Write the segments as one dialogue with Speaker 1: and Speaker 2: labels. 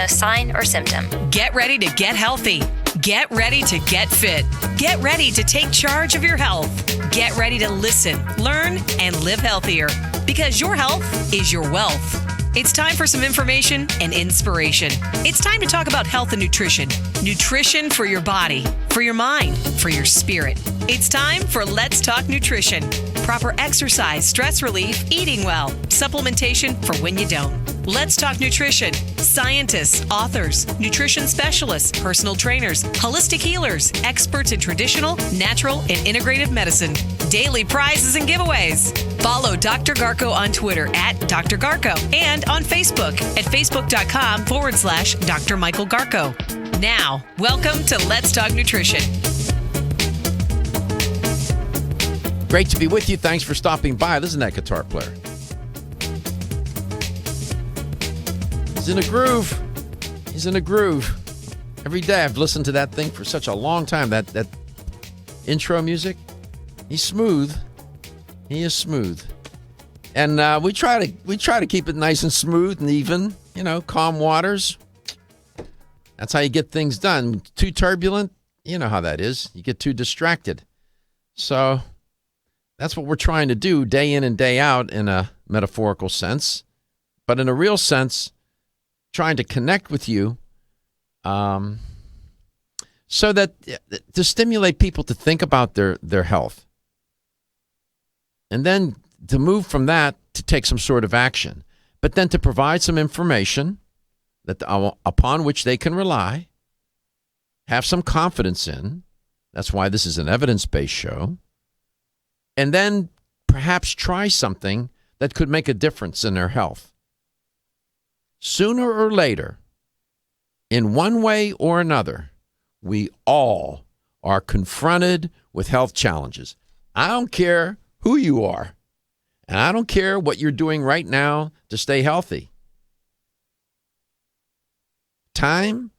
Speaker 1: a sign or symptom.
Speaker 2: Get ready to get healthy. Get ready to get fit. Get ready to take charge of your health. Get ready to listen, learn, and live healthier, because your health is your wealth. It's time for some information and inspiration. It's time to talk about health and nutrition. Nutrition for your body, for your mind, for your spirit. It's time for Let's Talk Nutrition. Proper exercise, stress relief, eating well, supplementation for when you don't. Let's Talk Nutrition. Scientists, authors, nutrition specialists, personal trainers, holistic healers, experts in traditional, natural, and integrative medicine. Daily prizes and giveaways. Follow Dr. Garko on Twitter at Dr. Garko and on Facebook at facebook.com/Dr. Michael Garko. Now, welcome to Let's Talk Nutrition.
Speaker 3: Great to be with you. Thanks for stopping by. Listen to that guitar player. He's in a groove. He's in a groove. Every day I've listened to that thing for such a long time. That intro music. He's smooth. He is smooth. And we try to keep it nice and smooth and even. You know, calm waters. That's how you get things done. Too turbulent, you know how that is. You get too distracted. So that's what we're trying to do day in and day out in a metaphorical sense. But in a real sense, trying to connect with you so that to stimulate people to think about their health. And then to move from that to take some sort of action. But then to provide some information that upon which they can rely, have some confidence in. That's why this is an evidence-based show. And then perhaps try something that could make a difference in their health. Sooner or later, in one way or another, we all are confronted with health challenges. I don't care who you are, and I don't care what you're doing right now to stay healthy. Time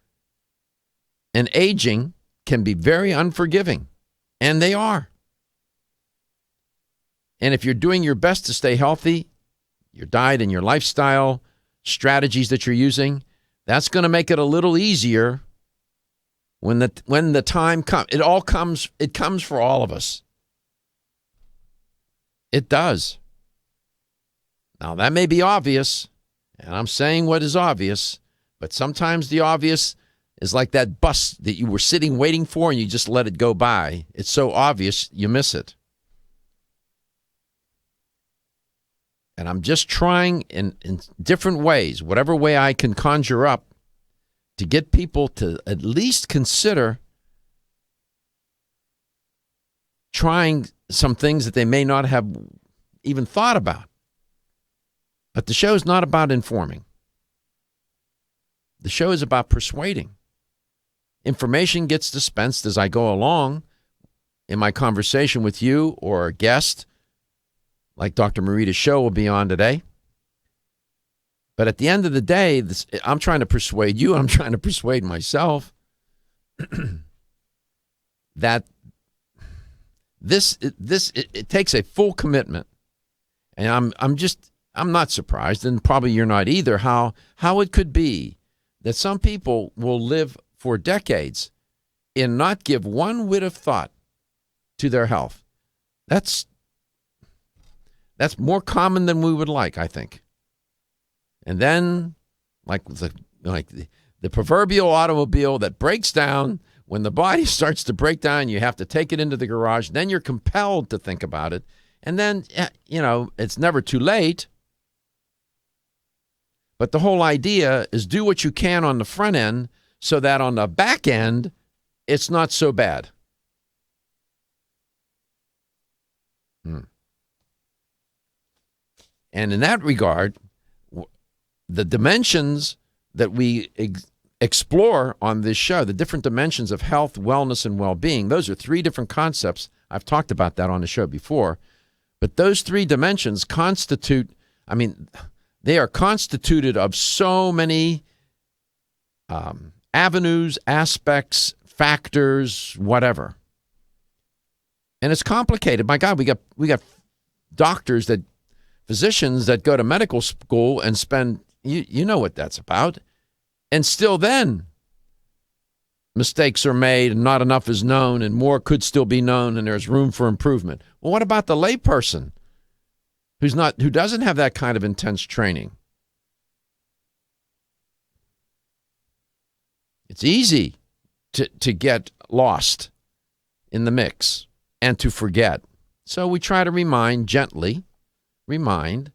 Speaker 3: and aging can be very unforgiving, and they are. And if you're doing your best to stay healthy, your diet and your lifestyle, strategies that you're using, that's going to make it a little easier when the time comes. It comes for all of us. It does. Now, that may be obvious, and I'm saying what is obvious, but sometimes the obvious is like that bus that you were sitting waiting for and you just let it go by. It's so obvious, you miss it. And I'm just trying in different ways, whatever way I can conjure up, to get people to at least consider trying some things that they may not have even thought about. But the show is not about informing. The show is about persuading. Information gets dispensed as I go along in my conversation with you or a guest, like Dr. Marita's show will be on today. But at the end of the day, I'm trying to persuade you, and I'm trying to persuade myself that it takes a full commitment. And I'm not surprised, and probably you're not either, how it could be that some people will live for decades and not give one whit of thought to their health. That's more common than we would like, I think. And then, like the proverbial automobile that breaks down, when the body starts to break down, you have to take it into the garage. Then you're compelled to think about it. And then, it's never too late. But the whole idea is do what you can on the front end so that on the back end, it's not so bad. And in that regard, the dimensions that we explore on this show, the different dimensions of health, wellness, and well-being, those are three different concepts. I've talked about that on the show before. But those three dimensions they are constituted of so many avenues, aspects, factors, whatever. And it's complicated. My God, we got physicians that go to medical school and spend, you know what that's about, And still then, mistakes are made and not enough is known and more could still be known and there's room for improvement. Well, what about the layperson who doesn't have that kind of intense training? It's easy to get lost in the mix and to forget. So we try to gently remind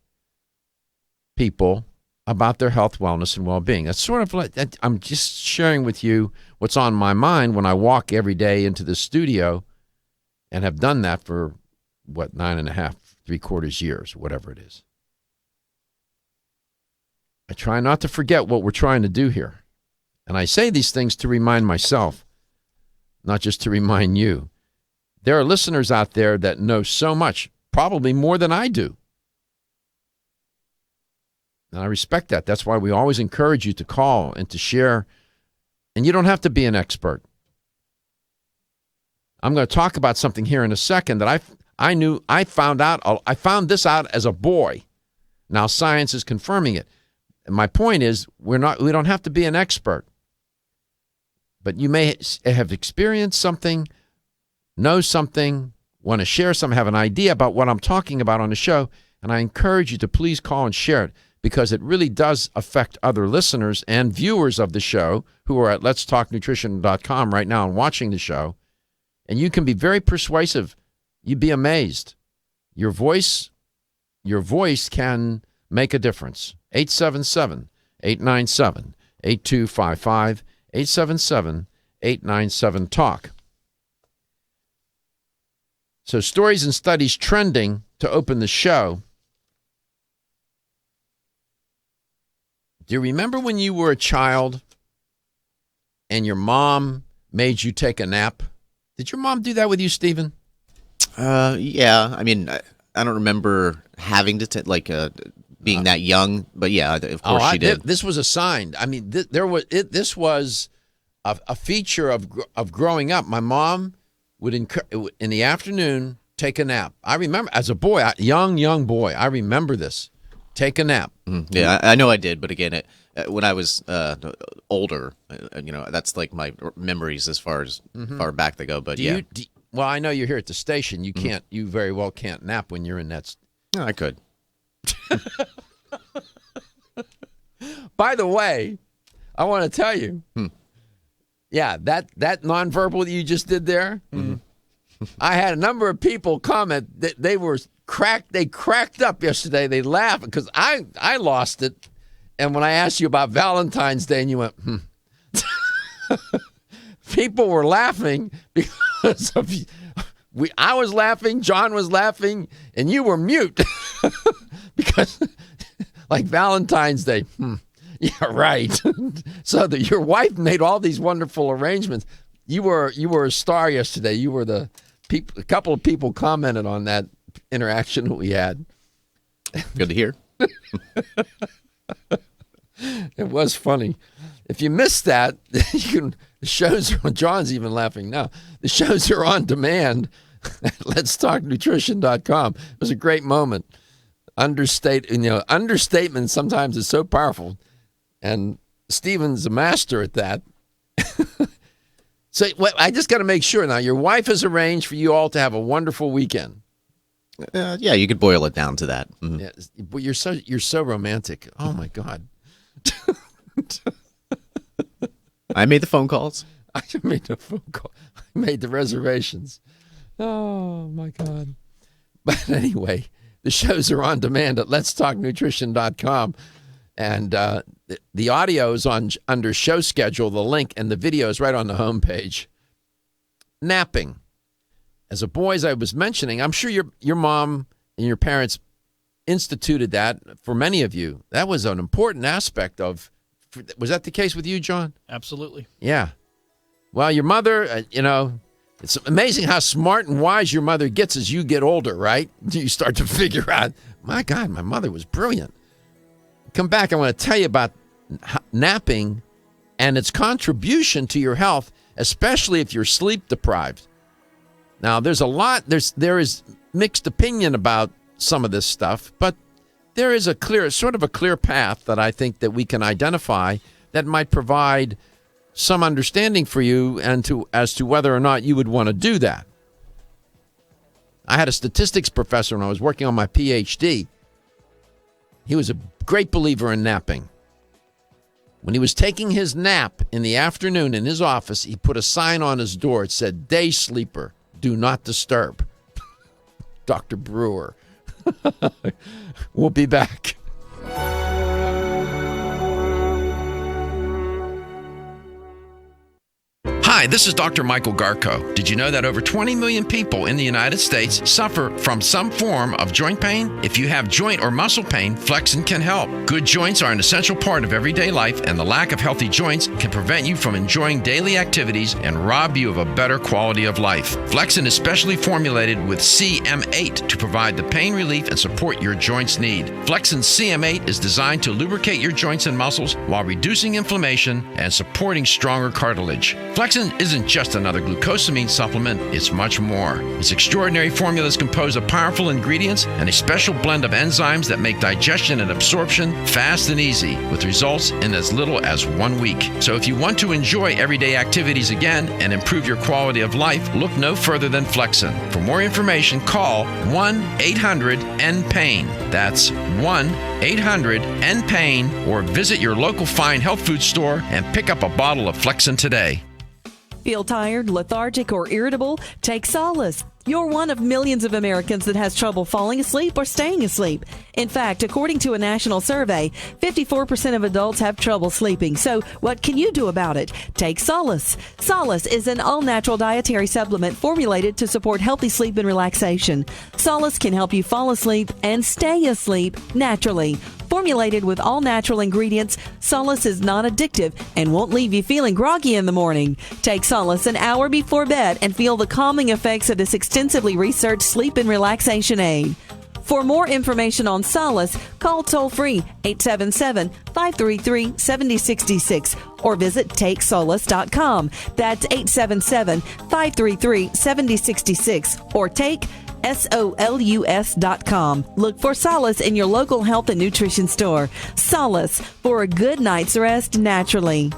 Speaker 3: people about their health, wellness, and well-being. That's sort of like, I'm just sharing with you what's on my mind when I walk every day into the studio and have done that for, 9.5, 3/4 years, whatever it is. I try not to forget what we're trying to do here. And I say these things to remind myself, not just to remind you. There are listeners out there that know so much, probably more than I do. And I respect that. That's why we always encourage you to call and to share. And you don't have to be an expert. I'm going to talk about something here in a second that I found this out as a boy. Now science is confirming it. And my point is, we don't have to be an expert. But you may have experienced something, know something, want to share something, have an idea about what I'm talking about on the show, and I encourage you to please call and share it because it really does affect other listeners and viewers of the show who are at letstalknutrition.com right now and watching the show. And you can be very persuasive. You'd be amazed. Your voice can make a difference. 877-897-8255. 877-897-TALK. So stories and studies trending to open the show. Do you remember when you were a child and your mom made you take a nap? Did your mom do that with you, Stephen?
Speaker 1: Yeah. I mean, I don't remember having to being that young, but yeah, of course she did.
Speaker 3: This was a sign. I mean, this was a feature of growing up. My mom would in the afternoon take a nap. I remember as a boy, young boy, I remember this. Take a nap.
Speaker 1: Mm-hmm. Yeah, I know I did, but again, when I was older, that's like my memories as far as far back they go. But
Speaker 3: well, I know you're here at the station. You can't. You very well can't nap when you're in that.
Speaker 1: No, I could.
Speaker 3: By the way, I want to tell you, yeah, that nonverbal that you just did there, I had a number of people comment that they cracked up yesterday. They laughed because I lost it. And when I asked you about Valentine's Day and you went, people were laughing because of I was laughing, John was laughing, and you were mute because like Valentine's Day. Yeah, right. So your wife made all these wonderful arrangements. You were a star yesterday. You were a couple of people commented on that interaction that we had.
Speaker 1: Good to hear.
Speaker 3: It was funny. If you missed that, the shows are on. John's even laughing now. The shows are on demand at letstalknutrition.com. It was a great moment. Understatement sometimes is so powerful. And Stephen's a master at that. So I just got to make sure now. Your wife has arranged for you all to have a wonderful weekend.
Speaker 1: Yeah, you could boil it down to that. Mm-hmm.
Speaker 3: Yeah, but you're so romantic. Oh my God.
Speaker 1: I made the phone calls.
Speaker 3: I made the phone call. I made the reservations. Oh my God. But anyway, the shows are on demand at letstalknutrition.com. And the audio is under show schedule, the link, and the video is right on the homepage. Napping. As a boy, as I was mentioning, I'm sure your mom and your parents instituted that for many of you. That was an important aspect of. Was that the case with you, John?
Speaker 4: Absolutely.
Speaker 3: Yeah. Well, your mother, it's amazing how smart and wise your mother gets as you get older, right? You start to figure out, my God, my mother was brilliant. Come back, I want to tell you about napping and its contribution to your health, especially if you're sleep deprived. Now, there is mixed opinion about some of this stuff, but there is a clear path that I think that we can identify that might provide some understanding for you as to whether or not you would want to do that. I had a statistics professor when I was working on my PhD. He was a great believer in napping. When he was taking his nap in the afternoon in his office, he put a sign on his door. It said, "Day sleeper, do not disturb." Dr. Brewer. We'll be back. Hi, this is Dr. Michael Garko. Did you know that over 20 million people in the United States suffer from some form of joint pain? If you have joint or muscle pain, Flexin can help. Good joints are an essential part of everyday life, and the lack of healthy joints can prevent you from enjoying daily activities and rob you of a better quality of life. Flexin is specially formulated with CM8 to provide the pain relief and support your joints need. Flexin CM8 is designed to lubricate your joints and muscles while reducing inflammation and supporting stronger cartilage. Flexin isn't just another glucosamine supplement, it's much more. Its extraordinary formula is composed of powerful ingredients and a special blend of enzymes that make digestion and absorption fast and easy, with results in as little as 1 week. So if you want to enjoy everyday activities again and improve your quality of life, look no further than Flexin. For more information, call 1-800-NPAIN. That's 1-800-NPAIN, or visit your local fine health food store and pick up a bottle of Flexin today.
Speaker 4: Feel tired, lethargic, or irritable? Take solace. You're one of millions of Americans that has trouble falling asleep or staying asleep. In fact, according to a national survey, 54% of adults have trouble sleeping. So what can you do about it? Take Solace. Solace is an all-natural dietary supplement formulated to support healthy sleep and relaxation. Solace can help you fall asleep and stay asleep naturally. Formulated with all-natural ingredients, Solace is non-addictive and won't leave you feeling groggy in the morning. Take Solace an hour before bed and feel the calming effects of this extensively researched sleep and relaxation aid. For more information on Solace, call toll-free 877-533-7066 or visit TakeSolace.com. That's 877-533-7066 or take SOLUS.com. Look for Solace in your local health and nutrition store. Solace, for a good night's rest naturally.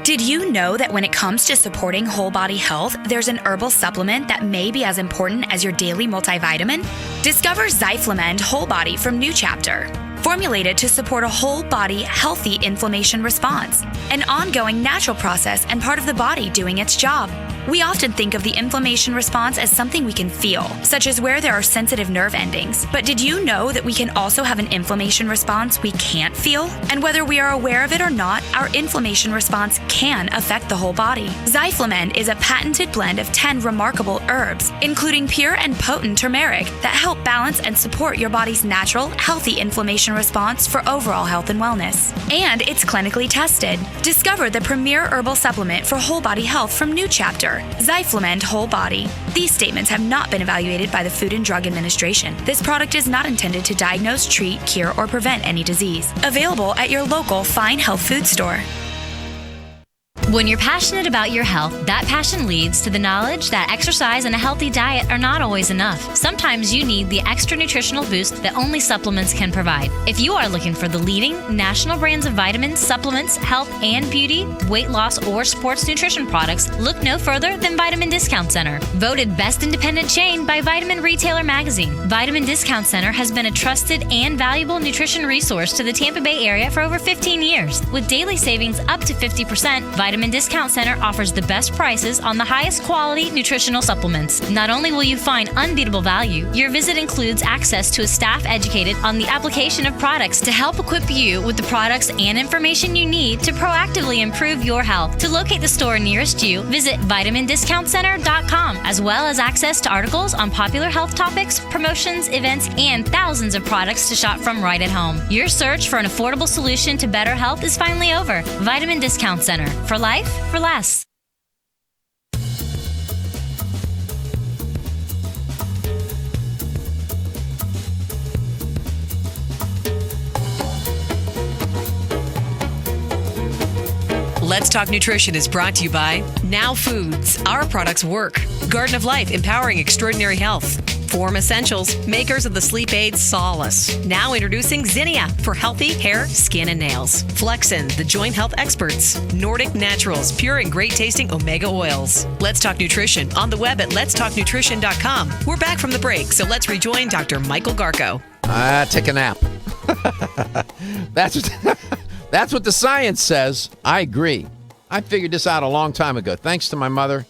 Speaker 5: Did you know that when it comes to supporting whole body health, there's an herbal supplement that may be as important as your daily multivitamin? Discover Zyflamend Whole Body from New Chapter. Formulated to support a whole body, healthy inflammation response, an ongoing natural process and part of the body doing its job. We often think of the inflammation response as something we can feel, such as where there are sensitive nerve endings. But did you know that we can also have an inflammation response we can't feel? And whether we are aware of it or not, our inflammation response can affect the whole body. Zyflamend is a patented blend of 10 remarkable herbs, including pure and potent turmeric, that help balance and support your body's natural, healthy inflammation response for overall health and wellness. And it's clinically tested. Discover the premier herbal supplement for whole body health from New Chapter, Zyflamend Whole Body. These statements have not been evaluated by the Food and Drug Administration. This product is not intended to diagnose, treat, cure, or prevent any disease. Available at your local fine health food store.
Speaker 6: When you're passionate about your health, that passion leads to the knowledge that exercise and a healthy diet are not always enough. Sometimes you need the extra nutritional boost that only supplements can provide. If you are looking for the leading national brands of vitamins, supplements, health and beauty, weight loss, or sports nutrition products, look no further than Vitamin Discount Center. Voted Best Independent Chain by Vitamin Retailer Magazine, Vitamin Discount Center has been a trusted and valuable nutrition resource to the Tampa Bay area for over 15 years. With daily savings up to 50%, Vitamin Discount Center offers the best prices on the highest quality nutritional supplements. Not only will you find unbeatable value, your visit includes access to a staff educated on the application of products to help equip you with the products and information you need to proactively improve your health. To locate the store nearest you, visit vitamindiscountcenter.com, as well as access to articles on popular health topics, promotions, events, and thousands of products to shop from right at home. Your search for an affordable solution to better health is finally over. Vitamin Discount Center. For life, for less.
Speaker 2: Let's Talk Nutrition is brought to you by Now Foods. Our products work. Garden of Life, empowering extraordinary health. Form Essentials, makers of the sleep aid Solace. Now introducing Zinnia for healthy hair, skin, and nails. Flexin, the joint health experts. Nordic Naturals, pure and great tasting omega oils. Let's Talk Nutrition on the web at letstalknutrition.com. We're back from the break, so let's rejoin Dr. Michael Garko.
Speaker 3: Take a nap. That's what the science says. I agree. I figured this out a long time ago. Thanks to my mother.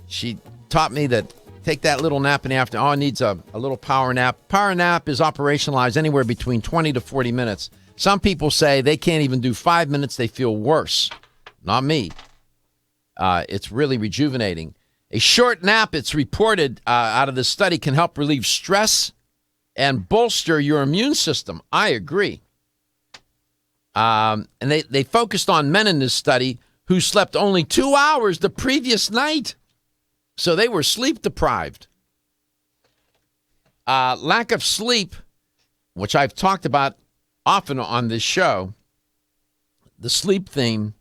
Speaker 3: She taught me that take that little nap in the afternoon. Oh, it needs a little power nap. Power nap is operationalized anywhere between 20 to 40 minutes. Some people say they can't even do 5 minutes. They feel worse. Not me. It's really rejuvenating. A short nap, it's reported out of this study, can help relieve stress and bolster your immune system. I agree. And they focused on men in this study who slept only 2 hours the previous night. So they were sleep deprived. Lack of sleep, which I've talked about often on this show, the sleep theme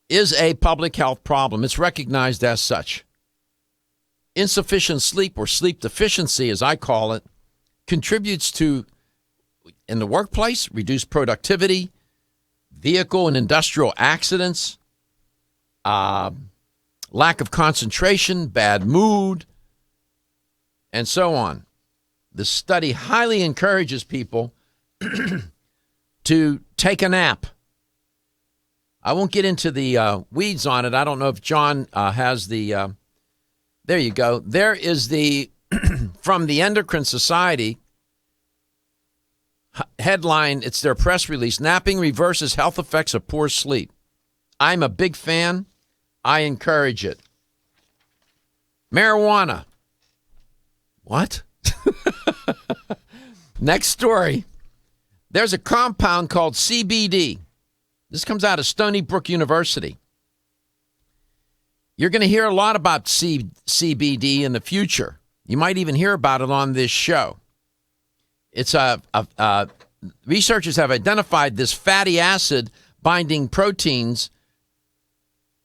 Speaker 3: is a public health problem. It's recognized as such. Insufficient sleep, or sleep deficiency as I call it, contributes to, in the workplace, reduced productivity, vehicle and industrial accidents, lack of concentration, bad mood, and so on. The study highly encourages people to take a nap. I won't get into the weeds on it. I don't know if John has the... there you go. There is the, from the Endocrine Society, headline, it's their press release, Napping Reverses Health Effects of Poor Sleep. I'm a big fan. I encourage it. Marijuana. What? Next story. There's a compound called CBD. This comes out of Stony Brook University. You're going to hear a lot about CBD in the future. You might even hear about it on this show. It's researchers have identified this fatty acid binding proteins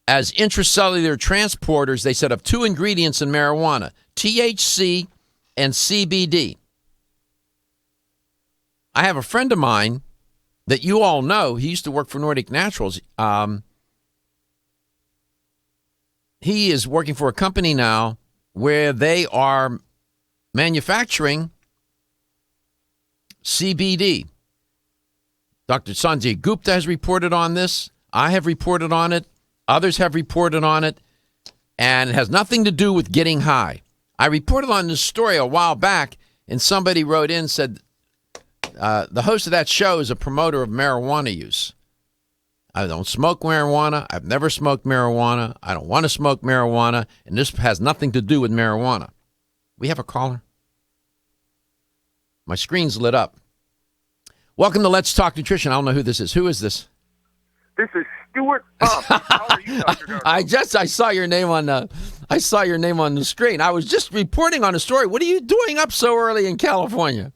Speaker 3: as intracellular transporters, they said, of two ingredients in marijuana, THC and CBD. I have a friend of mine that you all know. He used to work for Nordic Naturals. He is working for a company now where they are manufacturing CBD. Dr. Sanjay Gupta has reported on this. I have reported on it. Others have reported on it. And it has nothing to do with getting high. I reported on this story a while back, and somebody wrote in and said, the host of that show is a promoter of marijuana use. I don't smoke marijuana. I've never smoked marijuana. I don't want to smoke marijuana. And this has nothing to do with marijuana. We have a caller. My screen's lit up. Welcome to Let's Talk Nutrition. I don't know who this is. Who is this?
Speaker 7: This is Stuart Pump. How are you, Dr. Garko?
Speaker 3: I saw your name on the screen. I was just reporting on a story. What are you doing up so early in California?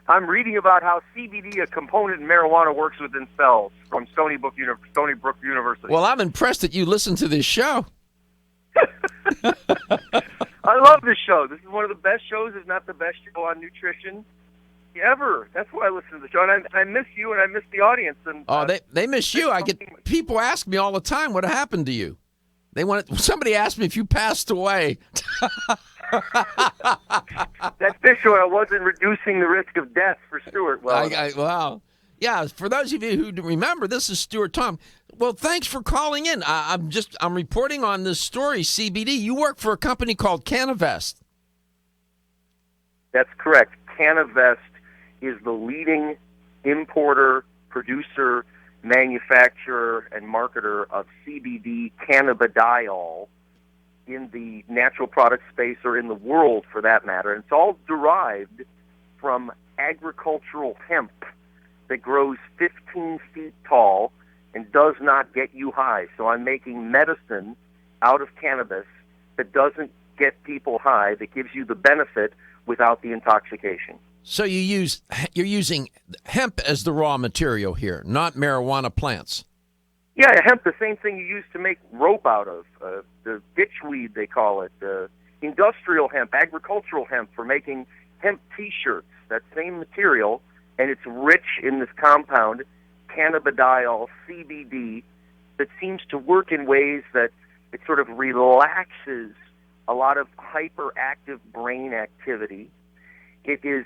Speaker 7: I'm reading about how CBD, a component in marijuana, works within cells from Stony Brook University.
Speaker 3: Well, I'm impressed that you listen to this show.
Speaker 7: I love this show. This is one of the best shows, if not the best show on nutrition ever. That's why I listen to the show. And I miss you, and I miss the audience. And
Speaker 3: they miss you. I get people ask me all the time what happened to you. Somebody asked me if you passed away.
Speaker 7: That's fish oil. I wasn't reducing the risk of death for Stuart. Well,
Speaker 3: wow. Yeah, for those of you who remember, this is Stuart Tom. Well, thanks for calling in. I'm reporting on this story, CBD. You work for a company called Canavest.
Speaker 7: That's correct. Canavest is the leading importer, producer, manufacturer, and marketer of CBD cannabidiol in the natural product space, or in the world for that matter. And it's all derived from agricultural hemp that grows 15 feet tall and does not get you high. So I'm making medicine out of cannabis that doesn't get people high, that gives you the benefit without the intoxication.
Speaker 3: So you're using hemp as the raw material here, not marijuana plants.
Speaker 7: Yeah, hemp, the same thing you use to make rope out of, the ditchweed, they call it. industrial hemp, agricultural hemp for making hemp T-shirts, that same material, and it's rich in this compound, cannabidiol, CBD, that seems to work in ways that it sort of relaxes a lot of hyperactive brain activity. It is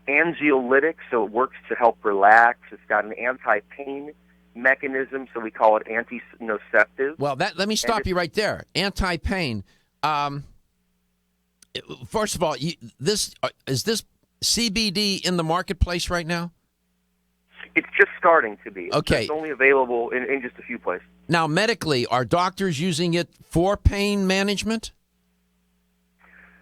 Speaker 7: anxiolytic, so it works to help relax. It's got an anti-pain mechanism, so we call it anti-nociceptive.
Speaker 3: Well, let me stop you right there. Anti-pain. First of all, is this CBD in the marketplace right now?
Speaker 7: It's just starting to be.
Speaker 3: Okay.
Speaker 7: It's only available in just a few places.
Speaker 3: Now, medically, are doctors using it for pain management?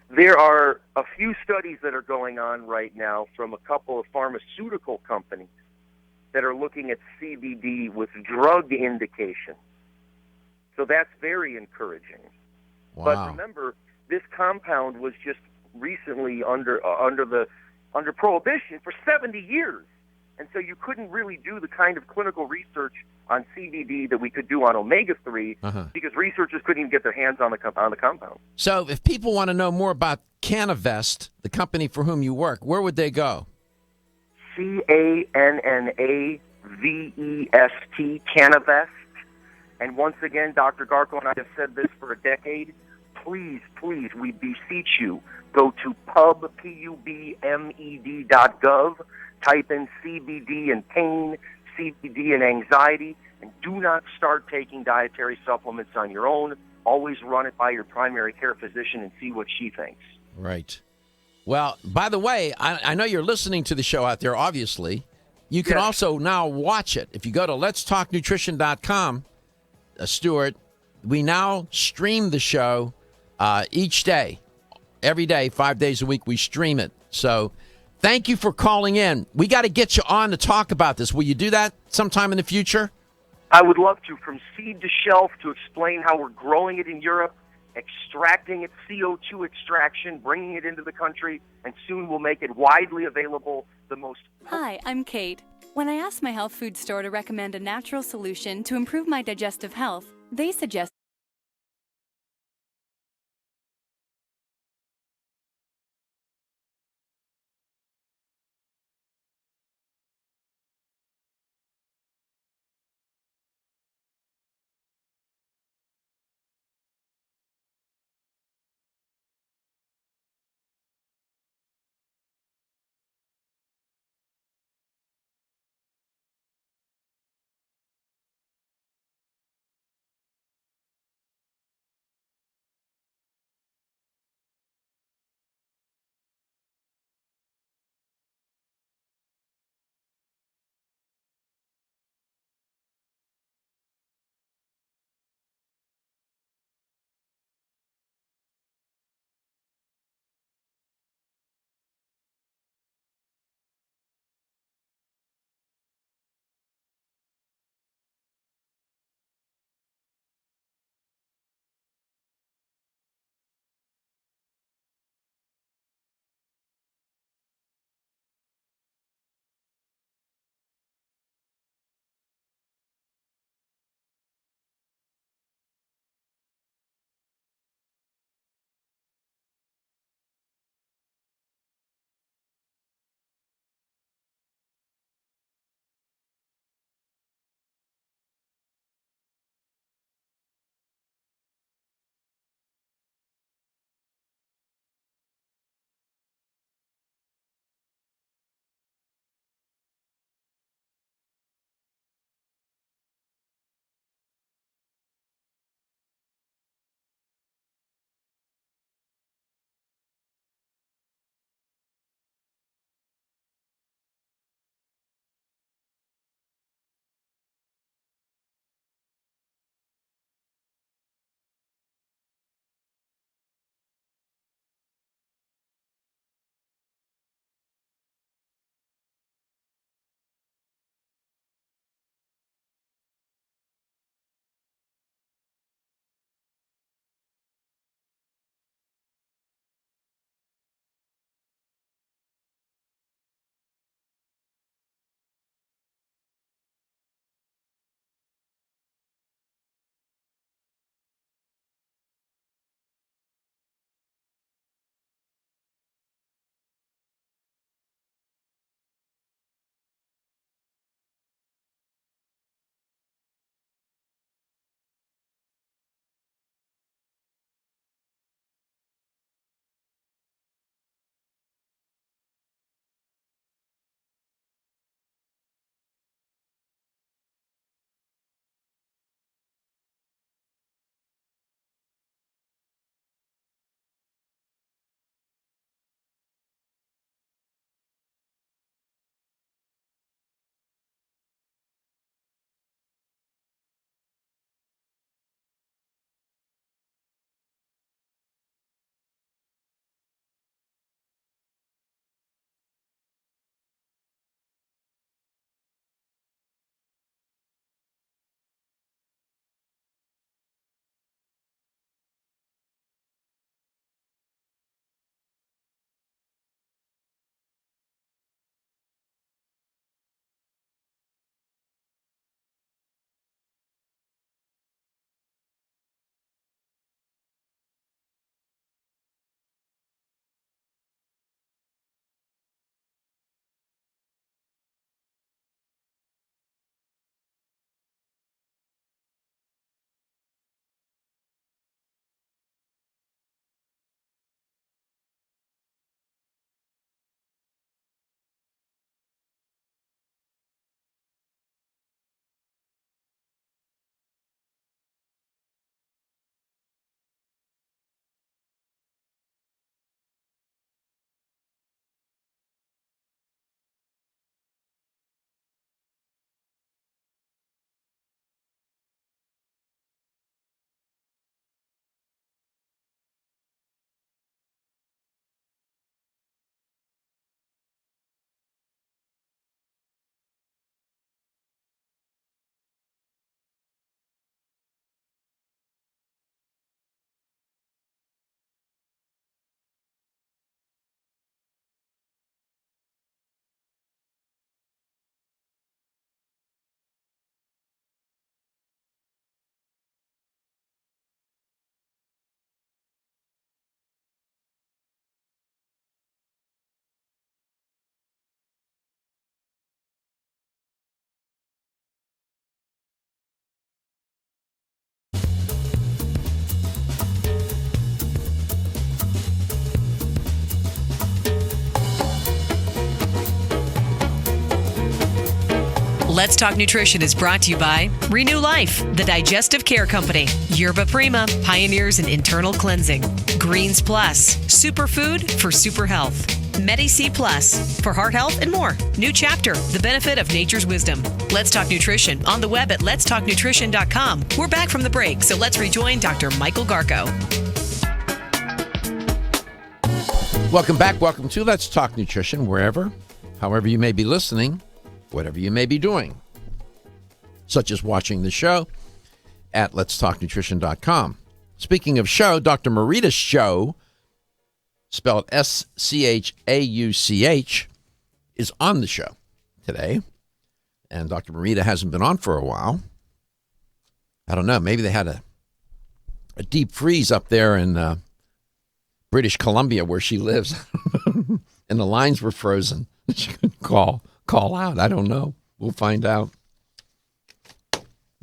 Speaker 7: There are a few studies that are going on right now from a couple of pharmaceutical companies that are looking at CBD with drug indication. So that's very encouraging.
Speaker 3: Wow.
Speaker 7: But remember, this compound was just recently under prohibition for 70 years. And so you couldn't really do the kind of clinical research on CBD that we could do on omega-3 because researchers couldn't even get their hands on the compound.
Speaker 3: So if people want to know more about Cannavest, the company for whom you work, where would they go?
Speaker 7: CANNAVEST, Cannavest. And once again, Dr. Garko and I have said this for a decade. Please, we beseech you, go to pubmed.gov, type in CBD and pain, CBD and anxiety, and do not start taking dietary supplements on your own. Always run it by your primary care physician and see what she thinks.
Speaker 3: Right. Well, by the way, I know you're listening to the show out there, obviously. You can also now watch it. If you go to letstalknutrition.com, Stuart, we now stream the show each day. Every day, 5 days a week, we stream it. So thank you for calling in. We got to get you on to talk about this. Will you do that sometime in the future?
Speaker 7: I would love to, from seed to shelf, to explain how we're growing it in Europe, extracting its CO2 extraction, bringing it into the country, and soon we'll make it widely available.
Speaker 8: Hi, I'm Kate. When I asked my health food store to recommend a natural solution to improve my digestive health, they suggested
Speaker 2: Let's Talk Nutrition is brought to you by Renew Life, the Digestive Care Company, Yerba Prima, pioneers in internal cleansing, Greens Plus, superfood for super health, Medi-C Plus, for heart health and more. New Chapter, the benefit of nature's wisdom. Let's Talk Nutrition, on the web at letstalknutrition.com. We're back from the break, so let's rejoin Dr. Michael Garko.
Speaker 3: Welcome back. Welcome to Let's Talk Nutrition, wherever, however you may be listening, whatever you may be doing, such as watching the show at letstalknutrition.com. Speaking of show, Dr. Marita Schauch, spelled S-C-H-A-U-C-H, is on the show today. And Dr. Marita hasn't been on for a while. I don't know. Maybe they had a deep freeze up there in British Columbia where she lives. And the lines were frozen. She couldn't call out. I don't know. We'll find out.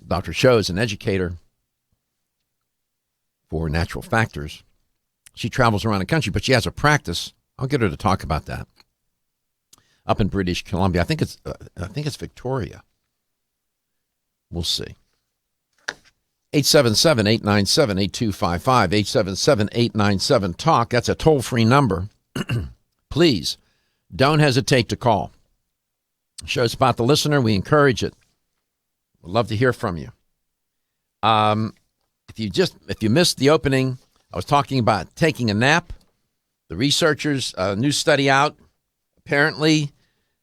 Speaker 3: Dr. Schauch is an educator for natural factors. She travels around the country, but she has a practice. I'll get her to talk about that. Up in British Columbia. I think it's Victoria. We'll see. 877-897-8255. 877-897-TALK. That's a toll-free number. Please, don't hesitate to call. Show's about the listener. We encourage it. We'd love to hear from you. If you missed the opening, I was talking about taking a nap. The researchers, new study out. Apparently,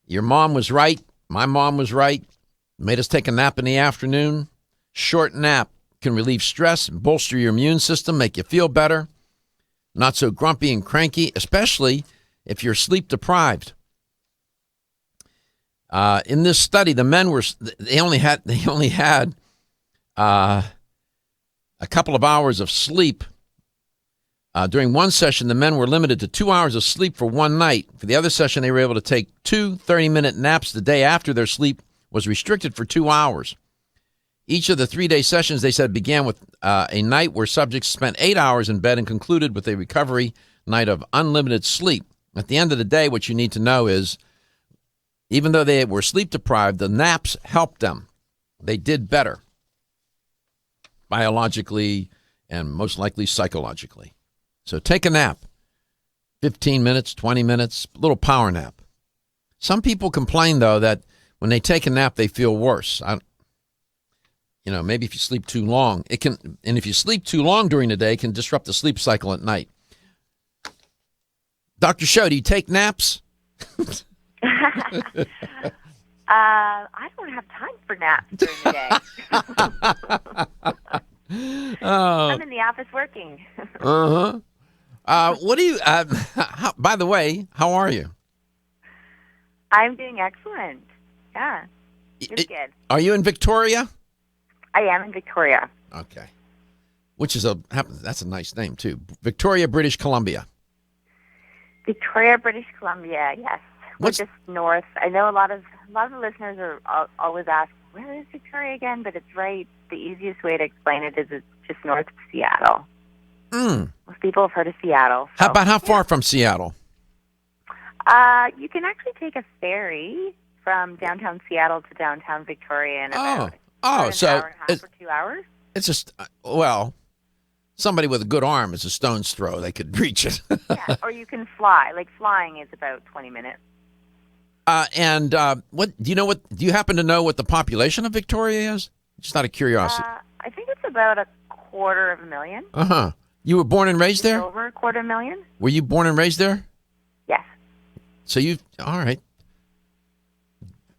Speaker 3: your mom was right. My mom was right. Made us take a nap in the afternoon. Short nap can relieve stress and bolster your immune system, make you feel better. Not so grumpy and cranky, especially if you're sleep deprived. In this study, the men they only had a couple of hours of sleep. During one session, the men were limited to 2 hours of sleep for one night. For the other session, they were able to take 2 30-minute naps the day after their sleep was restricted for 2 hours. Each of the 3-day sessions, they said, began with a night where subjects spent 8 hours in bed and concluded with a recovery night of unlimited sleep. At the end of the day, what you need to know is, even though they were sleep deprived, the naps helped them. They did better, biologically and most likely psychologically. So take a nap, 15 minutes, 20 minutes, a little power nap. Some people complain, though, that when they take a nap, they feel worse. Maybe if you sleep too long, it can, and if you sleep too long during the day, it can disrupt the sleep cycle at night. Dr. Schauch, do you take naps?
Speaker 9: I don't have time for naps during the day. I'm in the office working.
Speaker 3: What do you, by the way, how are you?
Speaker 9: I'm doing excellent. Yeah, it's good.
Speaker 3: Are you in Victoria?
Speaker 9: I am in Victoria.
Speaker 3: Okay. Which is that's a nice name, too. Victoria, British Columbia.
Speaker 9: Victoria, British Columbia, yes. We're just north. I know a lot of the listeners are always ask, where is Victoria again? But it's right. The easiest way to explain it is it's just north of Seattle. Most people have heard of Seattle. So,
Speaker 3: How far from Seattle?
Speaker 9: You can actually take a ferry from downtown Seattle to downtown Victoria in about an hour and a half or 2 hours.
Speaker 3: It's just, somebody with a good arm is a stone's throw. They could reach it.
Speaker 9: Yeah, or you can fly. Like flying is about 20 minutes.
Speaker 3: What do you happen to know what the population of Victoria is? Just out of curiosity.
Speaker 9: I think it's about 250,000.
Speaker 3: You were born and raised there?
Speaker 9: Over 250,000.
Speaker 3: Were you born and raised there?
Speaker 9: Yes.
Speaker 3: So all right.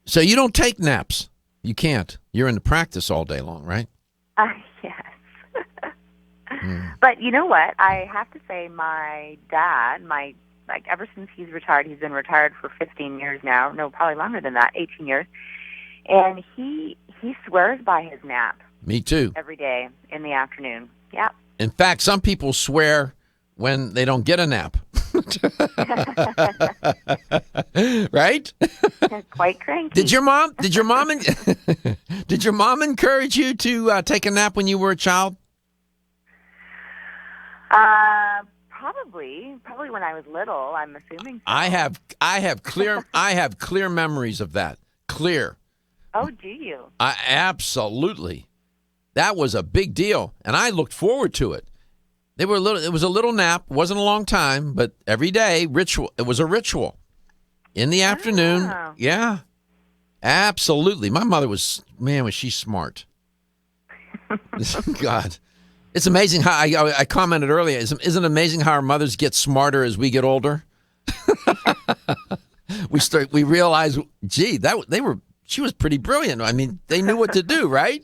Speaker 3: So you don't take naps. You can't. You're in the practice all day long, right?
Speaker 9: Yes. But you know what? I have to say my dad, ever since he's retired, he's been retired for 15 years now. No, probably longer than that, 18 years. And he swears by his nap.
Speaker 3: Me too.
Speaker 9: Every day in the afternoon. Yeah.
Speaker 3: In fact, some people swear when they don't get a nap. Right?
Speaker 9: Quite cranky.
Speaker 3: Did your mom encourage you to take a nap when you were a child?
Speaker 9: Probably when I was little. I'm assuming. So.
Speaker 3: I have clear memories of that. Clear.
Speaker 9: Oh, do you?
Speaker 3: Absolutely. That was a big deal, and I looked forward to it. It was a little nap. Wasn't a long time, but every day, ritual. It was a ritual. In the afternoon.
Speaker 9: Oh.
Speaker 3: Yeah. Absolutely. My mother was she smart. God. It's amazing how I commented earlier. Isn't it amazing how our mothers get smarter as we get older? We realize, gee, she was pretty brilliant. I mean, they knew what to do, right?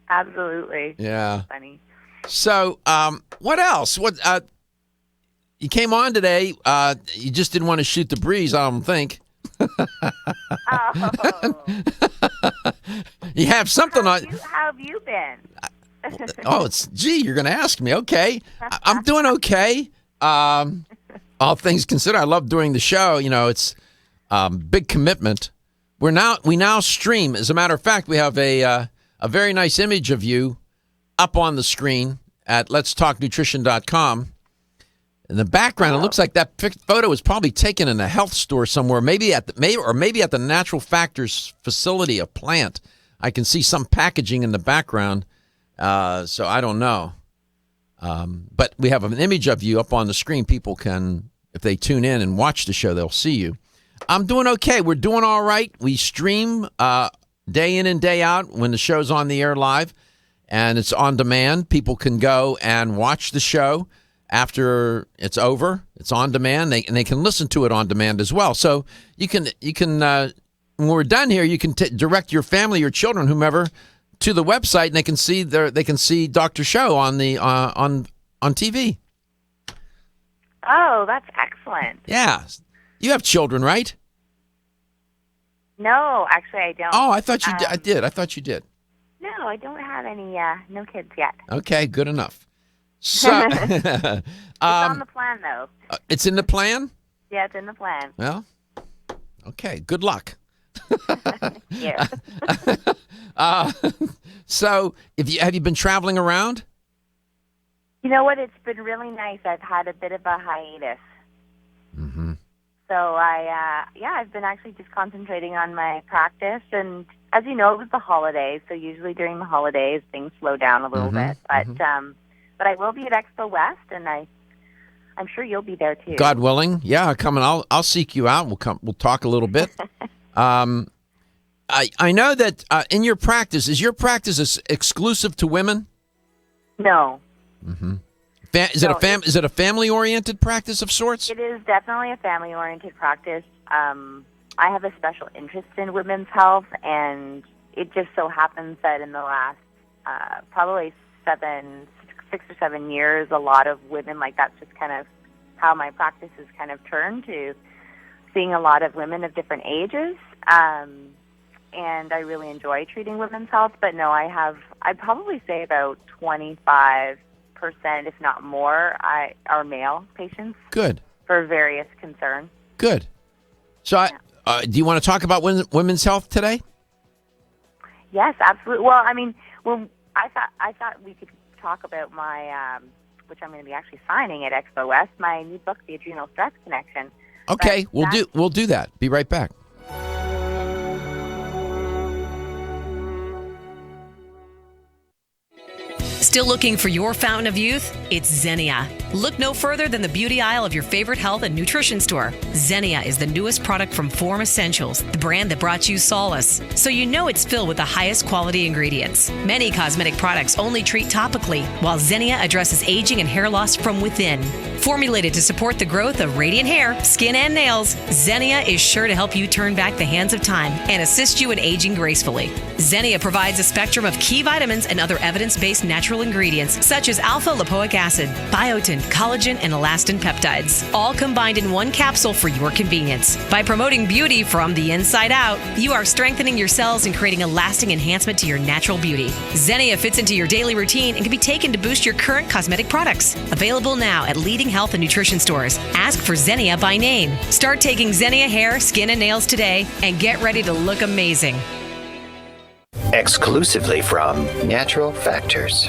Speaker 9: Absolutely.
Speaker 3: Yeah.
Speaker 9: That's funny.
Speaker 3: So, what else? You came on today. You just didn't want to shoot the breeze, I don't think.
Speaker 9: Oh.
Speaker 3: You have something on.
Speaker 9: How have you been?
Speaker 3: You're going to ask me. Okay. I'm doing okay. All things considered, I love doing the show. You know, it's big commitment. We now stream. As a matter of fact, we have a very nice image of you up on the screen at letstalknutrition.com. In the background, It looks like that photo was probably taken in a health store somewhere, maybe at the Natural Factors facility, a plant. I can see some packaging in the background, so I don't know. But we have an image of you up on the screen. People can, if they tune in and watch the show, they'll see you. I'm doing okay. We're doing all right. We stream day in and day out when the show's on the air live, and it's on demand. People can go and watch the show after it's over. It's on demand, and they can listen to it on demand as well. So you can when we're done here, you can direct your family, your children, whomever, to the website, and they can see Dr. Schauch on the on TV.
Speaker 9: Oh, that's excellent.
Speaker 3: Yeah, you have children, right?
Speaker 9: No, actually, I don't.
Speaker 3: Oh, I thought you did. I did. I thought you did.
Speaker 9: No, I don't have any. No kids yet.
Speaker 3: Okay, good enough. So,
Speaker 9: it's on the plan, though.
Speaker 3: It's in the plan?
Speaker 9: Yeah, it's in the plan.
Speaker 3: Well, okay. Good luck.
Speaker 9: Yeah.
Speaker 3: So, have you been traveling around?
Speaker 9: You know what? It's been really nice. I've had a bit of a hiatus.
Speaker 3: Mm-hmm.
Speaker 9: So I've been actually just concentrating on my practice, and as you know, it was the holidays. So usually during the holidays, things slow down a little bit. But I will be at Expo West, and I'm sure you'll be there too.
Speaker 3: God willing, yeah, come and I'll seek you out. We'll talk a little bit. I know that in your practice, is your practice exclusive to women?
Speaker 9: No.
Speaker 3: Mm-hmm. Is it a family-oriented practice of sorts?
Speaker 9: It is definitely a family-oriented practice. I have a special interest in women's health, and it just so happens that in the last probably 6 or 7 years, a lot of women, like that's just kind of how my practice has kind of turned to seeing a lot of women of different ages. And I really enjoy treating women's health. But no, I'd probably say about 25%, if not more, are male patients.
Speaker 3: Good.
Speaker 9: For various concerns.
Speaker 3: Good. So do you want to talk about women's health today?
Speaker 9: Yes, absolutely. Well, I mean, I thought we could talk about my, which I'm going to be actually signing at Expo West, my new book, The Adrenal Stress Connection.
Speaker 3: Okay, we'll do that. Be right back.
Speaker 2: Still looking for your fountain of youth? It's Xenia. Look no further than the beauty aisle of your favorite health and nutrition store. Xenia is the newest product from Form Essentials, the brand that brought you solace. So you know it's filled with the highest quality ingredients. Many cosmetic products only treat topically, while Xenia addresses aging and hair loss from within. Formulated to support the growth of radiant hair, skin, and nails, Xenia is sure to help you turn back the hands of time and assist you in aging gracefully. Xenia provides a spectrum of key vitamins and other evidence-based natural ingredients such as alpha-lipoic acid, biotin, collagen, and elastin peptides, all combined in one capsule for your convenience. By promoting beauty from the inside out, you are strengthening your cells and creating a lasting enhancement to your natural beauty. Xenia fits into your daily routine and can be taken to boost your current cosmetic products. Available now at leading health and nutrition stores. Ask for Xenia by name. Start taking Xenia hair, skin, and nails today and get ready to look amazing.
Speaker 10: Exclusively from Natural Factors.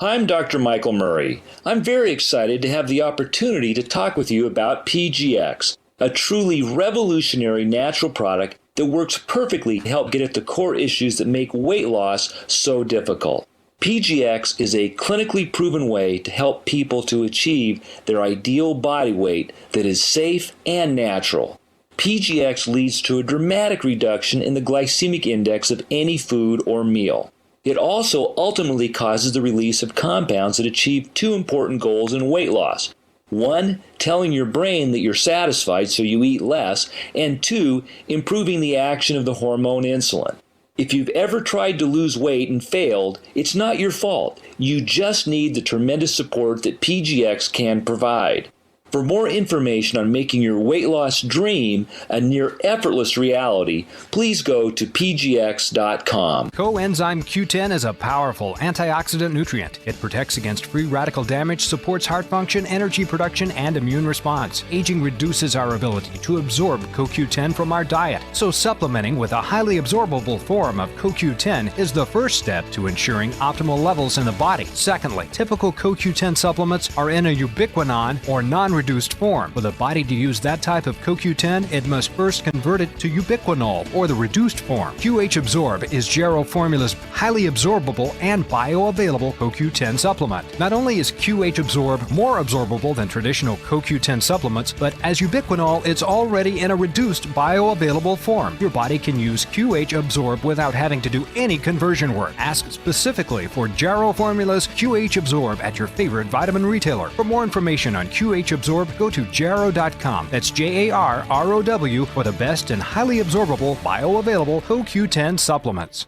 Speaker 11: I'm Dr. Michael Murray. I'm very excited to have the opportunity to talk with you about PGX, a truly revolutionary natural product that works perfectly to help get at the core issues that make weight loss so difficult. PGX is a clinically proven way to help people to achieve their ideal body weight that is safe and natural. PGX leads to a dramatic reduction in the glycemic index of any food or meal. It also ultimately causes the release of compounds that achieve two important goals in weight loss. One, telling your brain that you're satisfied so you eat less, and two, improving the action of the hormone insulin. If you've ever tried to lose weight and failed, it's not your fault. You just need the tremendous support that PGX can provide. For more information on making your weight loss dream a near effortless reality, please go to pgx.com.
Speaker 12: Coenzyme Q10 is a powerful antioxidant nutrient. It protects against free radical damage, supports heart function, energy production, and immune response. Aging reduces our ability to absorb CoQ10 from our diet, so supplementing with a highly absorbable form of CoQ10 is the first step to ensuring optimal levels in the body. Secondly, typical CoQ10 supplements are in a ubiquinone or non-reduced form. For the body to use that type of CoQ10, it must first convert it to ubiquinol, or the reduced form. QH Absorb is Jarrow Formula's highly absorbable and bioavailable CoQ10 supplement. Not only is QH Absorb more absorbable than traditional CoQ10 supplements, but as ubiquinol, it's already in a reduced bioavailable form. Your body can use QH Absorb without having to do any conversion work. Ask specifically for Jarrow Formula's QH Absorb at your favorite vitamin retailer. For more information on QH Absorb, go to jarrow.com. That's JARROW for the best and highly absorbable bioavailable CoQ10 supplements.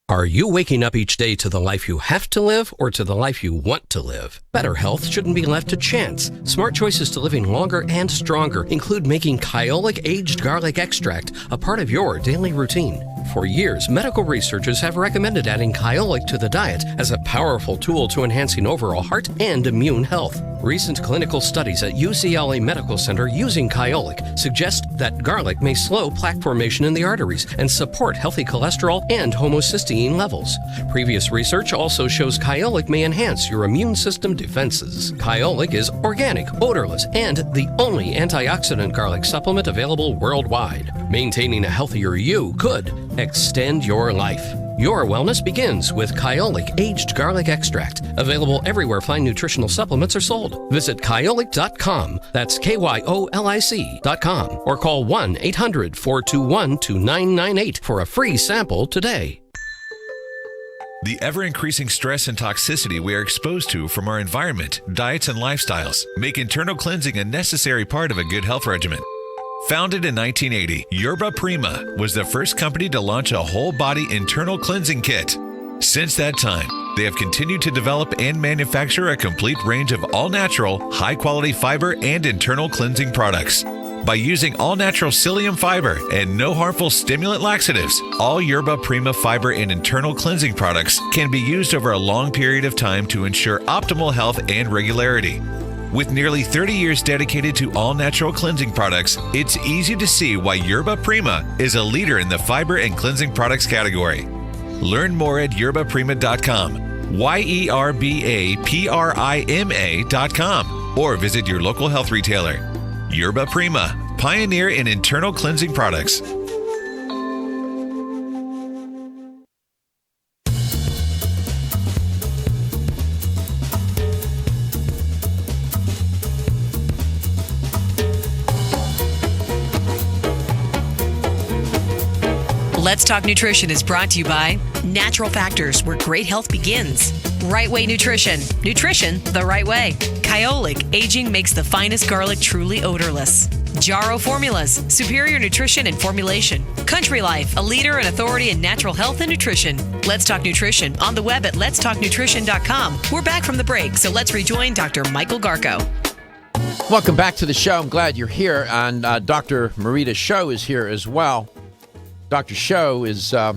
Speaker 13: Are you waking up each day to the life you have to live or to the life you want to live? Better health shouldn't be left to chance. Smart choices to living longer and stronger include making Kyolic aged garlic extract a part of your daily routine. For years, medical researchers have recommended adding Kyolic to the diet as a powerful tool to enhancing overall heart and immune health. Recent clinical studies at UCLA Medical Center using Kyolic suggest that garlic may slow plaque formation in the arteries and support healthy cholesterol and homocysteine levels. Previous research also shows Kyolic may enhance your immune system defenses. Kyolic is organic, odorless, and the only antioxidant garlic supplement available worldwide. Maintaining a healthier you could extend your life. Your wellness begins with Kyolic aged garlic extract, available everywhere fine nutritional supplements are sold. Visit kyolic.com, that's KYOLIC.com, or call 1-800-421-2998 for a free sample today.
Speaker 14: The ever-increasing stress and toxicity we are exposed to from our environment, diets, and lifestyles make internal cleansing a necessary part of a good health regimen. Founded in 1980, Yerba Prima was the first company to launch a whole-body internal cleansing kit. Since that time, they have continued to develop and manufacture a complete range of all-natural, high-quality fiber and internal cleansing products. By using all-natural psyllium fiber and no harmful stimulant laxatives, all Yerba Prima fiber and internal cleansing products can be used over a long period of time to ensure optimal health and regularity. With nearly 30 years dedicated to all-natural cleansing products, it's easy to see why Yerba Prima is a leader in the fiber and cleansing products category. Learn more at yerbaprima.com, YERBAPRIMA.com, or visit your local health retailer. Yerba Prima, pioneer in internal cleansing products.
Speaker 2: Let's Talk Nutrition is brought to you by Natural Factors, where great health begins. Right Way Nutrition. Nutrition the right way. Kyolic, aging makes the finest garlic truly odorless. Jarrow Formulas, superior nutrition and formulation. Country Life, a leader and authority in natural health and nutrition. Let's Talk Nutrition on the web at letstalknutrition.com. We're back from the break, so let's rejoin Dr. Michael Garko.
Speaker 3: Welcome back to the show. I'm glad you're here. And Dr. Marita Schauch is here as well. Dr. Schauch is a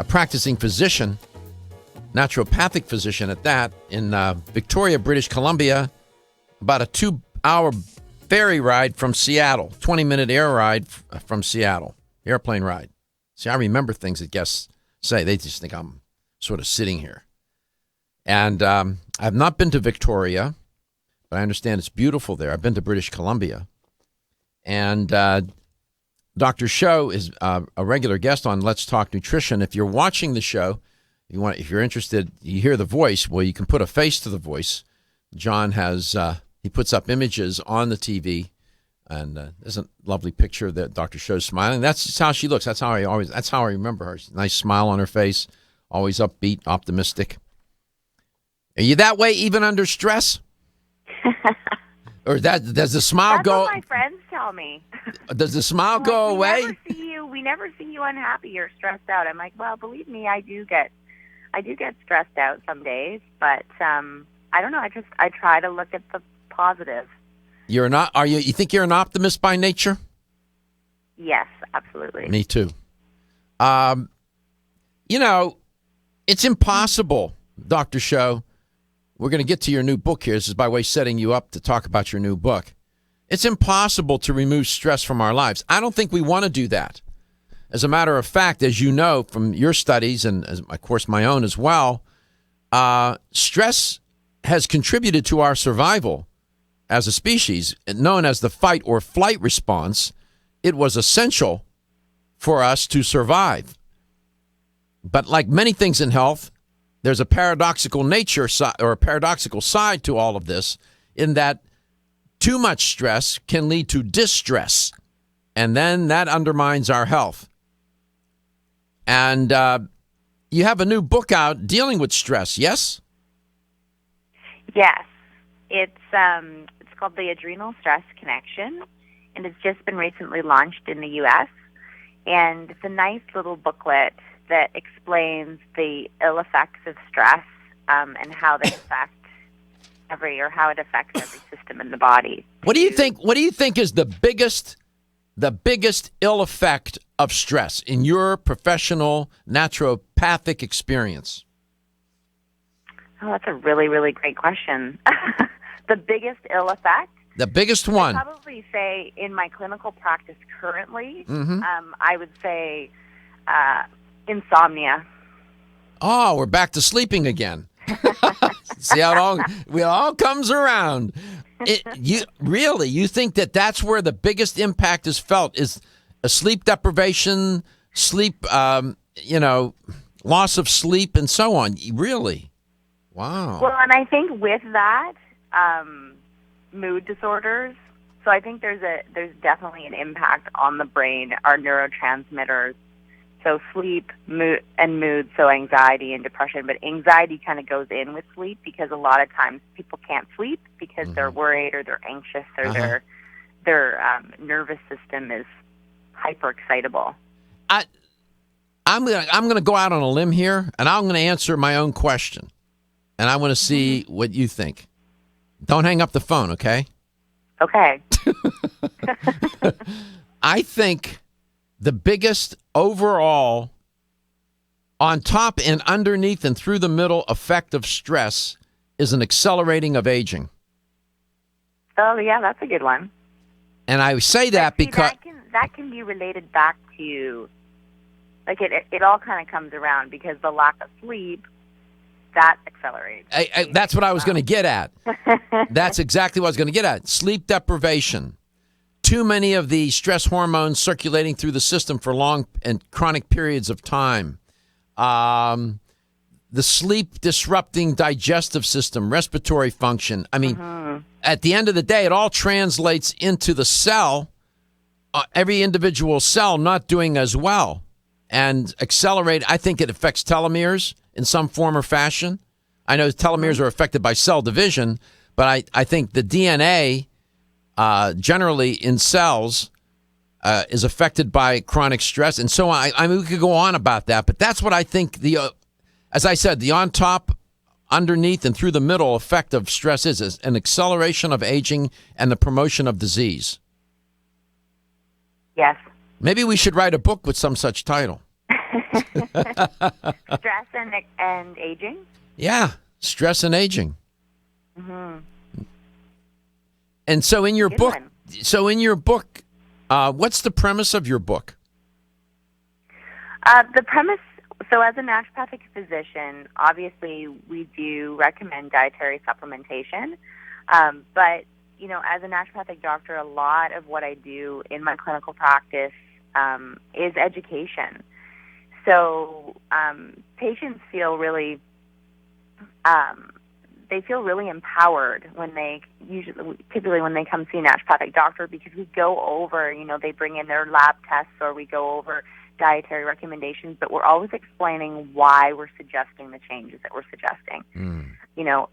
Speaker 3: practicing physician, naturopathic physician at that, in Victoria, British Columbia, about a 2-hour ferry ride from Seattle, 20-minute air ride from Seattle, airplane ride. See, I remember things that guests say. They just think I'm sort of sitting here. And I've not been to Victoria, but I understand it's beautiful there. I've been to British Columbia. And Dr. Schauch is a regular guest on Let's Talk Nutrition. If you're watching the show, if you're interested, you hear the voice. Well, you can put a face to the voice. John has he puts up images on the TV, and there's a lovely picture that Dr. Schauch's smiling. That's just how she looks. That's how I remember her. Nice smile on her face, always upbeat, optimistic. Are you that way even under stress? Or does the smile
Speaker 9: That's
Speaker 3: go?
Speaker 9: what my friends tell me.
Speaker 3: Does the smile go away?
Speaker 9: We never see you unhappy or stressed out. I'm like, well, believe me, I do get stressed out some days, but I don't know. I try to look at the positive.
Speaker 3: You're not. Are you? You think you're an optimist by nature?
Speaker 9: Yes, absolutely.
Speaker 3: Me too. It's impossible, Dr. Schauch. We're going to get to your new book here. This is by way of setting you up to talk about your new book. It's impossible to remove stress from our lives. I don't think we want to do that. As a matter of fact, as you know from your studies and, of course, my own as well, stress has contributed to our survival as a species, known as the fight or flight response. It was essential for us to survive. But like many things in health, there's a paradoxical nature or a paradoxical side to all of this, in that too much stress can lead to distress, and then that undermines our health. And you have a new book out dealing with stress, yes?
Speaker 9: Yes. It's called The Adrenal Stress Connection, and it's just been recently launched in the U.S., and it's a nice little booklet that explains the ill effects of stress and how they affect how it affects every system in the body.
Speaker 3: What do you think is the biggest ill effect of stress in your professional naturopathic experience?
Speaker 9: Oh, that's a really, really great question. The biggest ill effect?
Speaker 3: The biggest one.
Speaker 9: I'd probably say in my clinical practice currently,
Speaker 3: Mm-hmm.
Speaker 9: I would say insomnia.
Speaker 3: Oh, we're back to sleeping again. See how it all comes around. You think that's where the biggest impact is felt, is a sleep deprivation, loss of sleep, and so on? Really? Wow.
Speaker 9: Well, and I think with that, mood disorders. So I think there's definitely an impact on the brain, our neurotransmitters. So sleep, mood, so anxiety and depression. But anxiety kind of goes in with sleep, because a lot of times people can't sleep because they're worried or they're anxious or their nervous system is hyper-excitable.
Speaker 3: I'm gonna go out on a limb here, and I'm gonna answer my own question, and I want to see what you think. Don't hang up the phone, okay?
Speaker 9: Okay.
Speaker 3: I think the biggest overall, on top and underneath and through the middle effect of stress is an accelerating of aging.
Speaker 9: Oh, yeah, that's a good one.
Speaker 3: And I say that because
Speaker 9: that can be related back to, like, it all kind of comes around, because the lack of sleep, that accelerates.
Speaker 3: That's what I was going to get at. That's exactly what I was going to get at. Sleep deprivation. Too many of the stress hormones circulating through the system for long and chronic periods of time. The sleep disrupting digestive system, respiratory function. I mean, at the end of the day, it all translates into the cell, every individual cell not doing as well. And I think it affects telomeres in some form or fashion. I know telomeres are affected by cell division, but I think the DNA generally in cells is affected by chronic stress. And so I mean, we could go on about that, but that's what I think as I said, the on top, underneath, and through the middle effect of stress is an acceleration of aging and the promotion of disease.
Speaker 9: Yes.
Speaker 3: Maybe we should write a book with some such title.
Speaker 9: Stress and aging?
Speaker 3: Yeah, stress and aging.
Speaker 9: Mm-hmm.
Speaker 3: And so in your book, what's the premise of your book?
Speaker 9: The premise, so as a naturopathic physician, obviously we do recommend dietary supplementation. But, as a naturopathic doctor, a lot of what I do in my clinical practice is education. So patients feel really they feel really empowered when they typically when they come see a naturopathic doctor, because we go over, they bring in their lab tests, or we go over dietary recommendations, but we're always explaining why we're suggesting the changes that we're suggesting.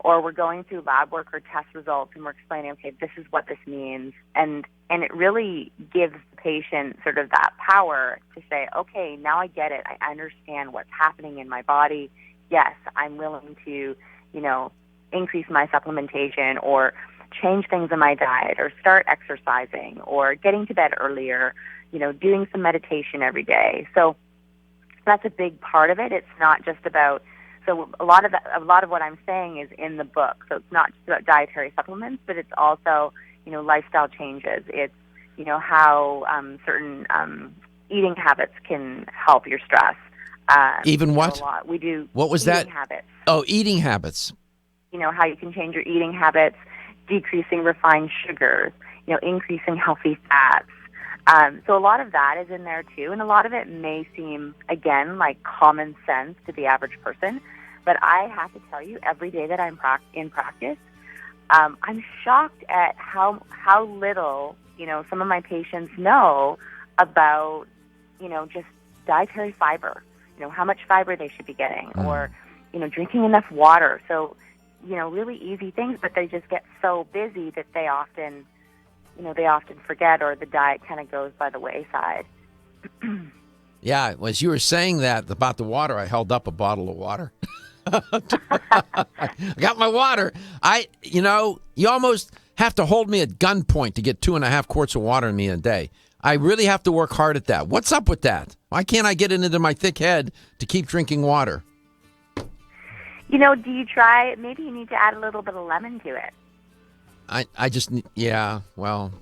Speaker 9: Or we're going through lab work or test results, and we're explaining, okay, this is what this means, and it really gives the patient sort of that power to say, okay, now I get it. I understand what's happening in my body. Yes, I'm willing to, increase my supplementation, or change things in my diet, or start exercising, or getting to bed earlier, doing some meditation every day. So that's a big part of it. It's not just about, so a lot of what I'm saying is in the book. So it's not just about dietary supplements, but it's also, lifestyle changes. It's, how certain eating habits can help your stress.
Speaker 3: Even what?
Speaker 9: A lot. We do.
Speaker 3: What was that?
Speaker 9: Habits.
Speaker 3: Oh, eating habits.
Speaker 9: How you can change your eating habits, decreasing refined sugars, increasing healthy fats. So a lot of that is in there too, and a lot of it may seem, again, like common sense to the average person, but I have to tell you, every day that I'm in practice, I'm shocked at how little, some of my patients know about, just dietary fiber, how much fiber they should be getting, or, drinking enough water. So, really easy things, but they just get so busy that they often forget, or the diet kind of goes by the wayside.
Speaker 3: Yeah, as you were saying that about the water, I held up a bottle of water. I got my water. You almost have to hold me at gunpoint to get 2.5 quarts of water in me a day. I really have to work hard at that. What's up with that? Why can't I get it into my thick head to keep drinking water?
Speaker 9: Do you try, maybe you need to add a little bit of lemon to it.
Speaker 3: I just, well,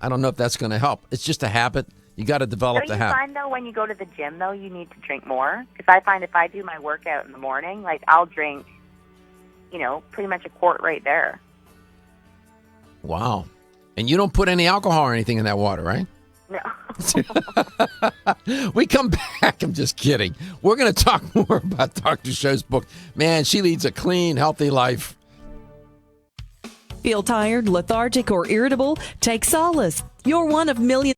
Speaker 3: I don't know if that's going to help. It's just a habit. You got to develop the habit.
Speaker 9: Don't you find, though, when you go to the gym, though, you need to drink more? Because I find if I do my workout in the morning, like, I'll drink, pretty much a quart right there.
Speaker 3: Wow. And you don't put any alcohol or anything in that water, right?
Speaker 9: No.
Speaker 3: We come back. I'm just kidding. We're going to talk more about Dr. Schauch's book. Man, she leads a clean, healthy life.
Speaker 4: Feel tired, lethargic, or irritable? Take solace. You're one of millions.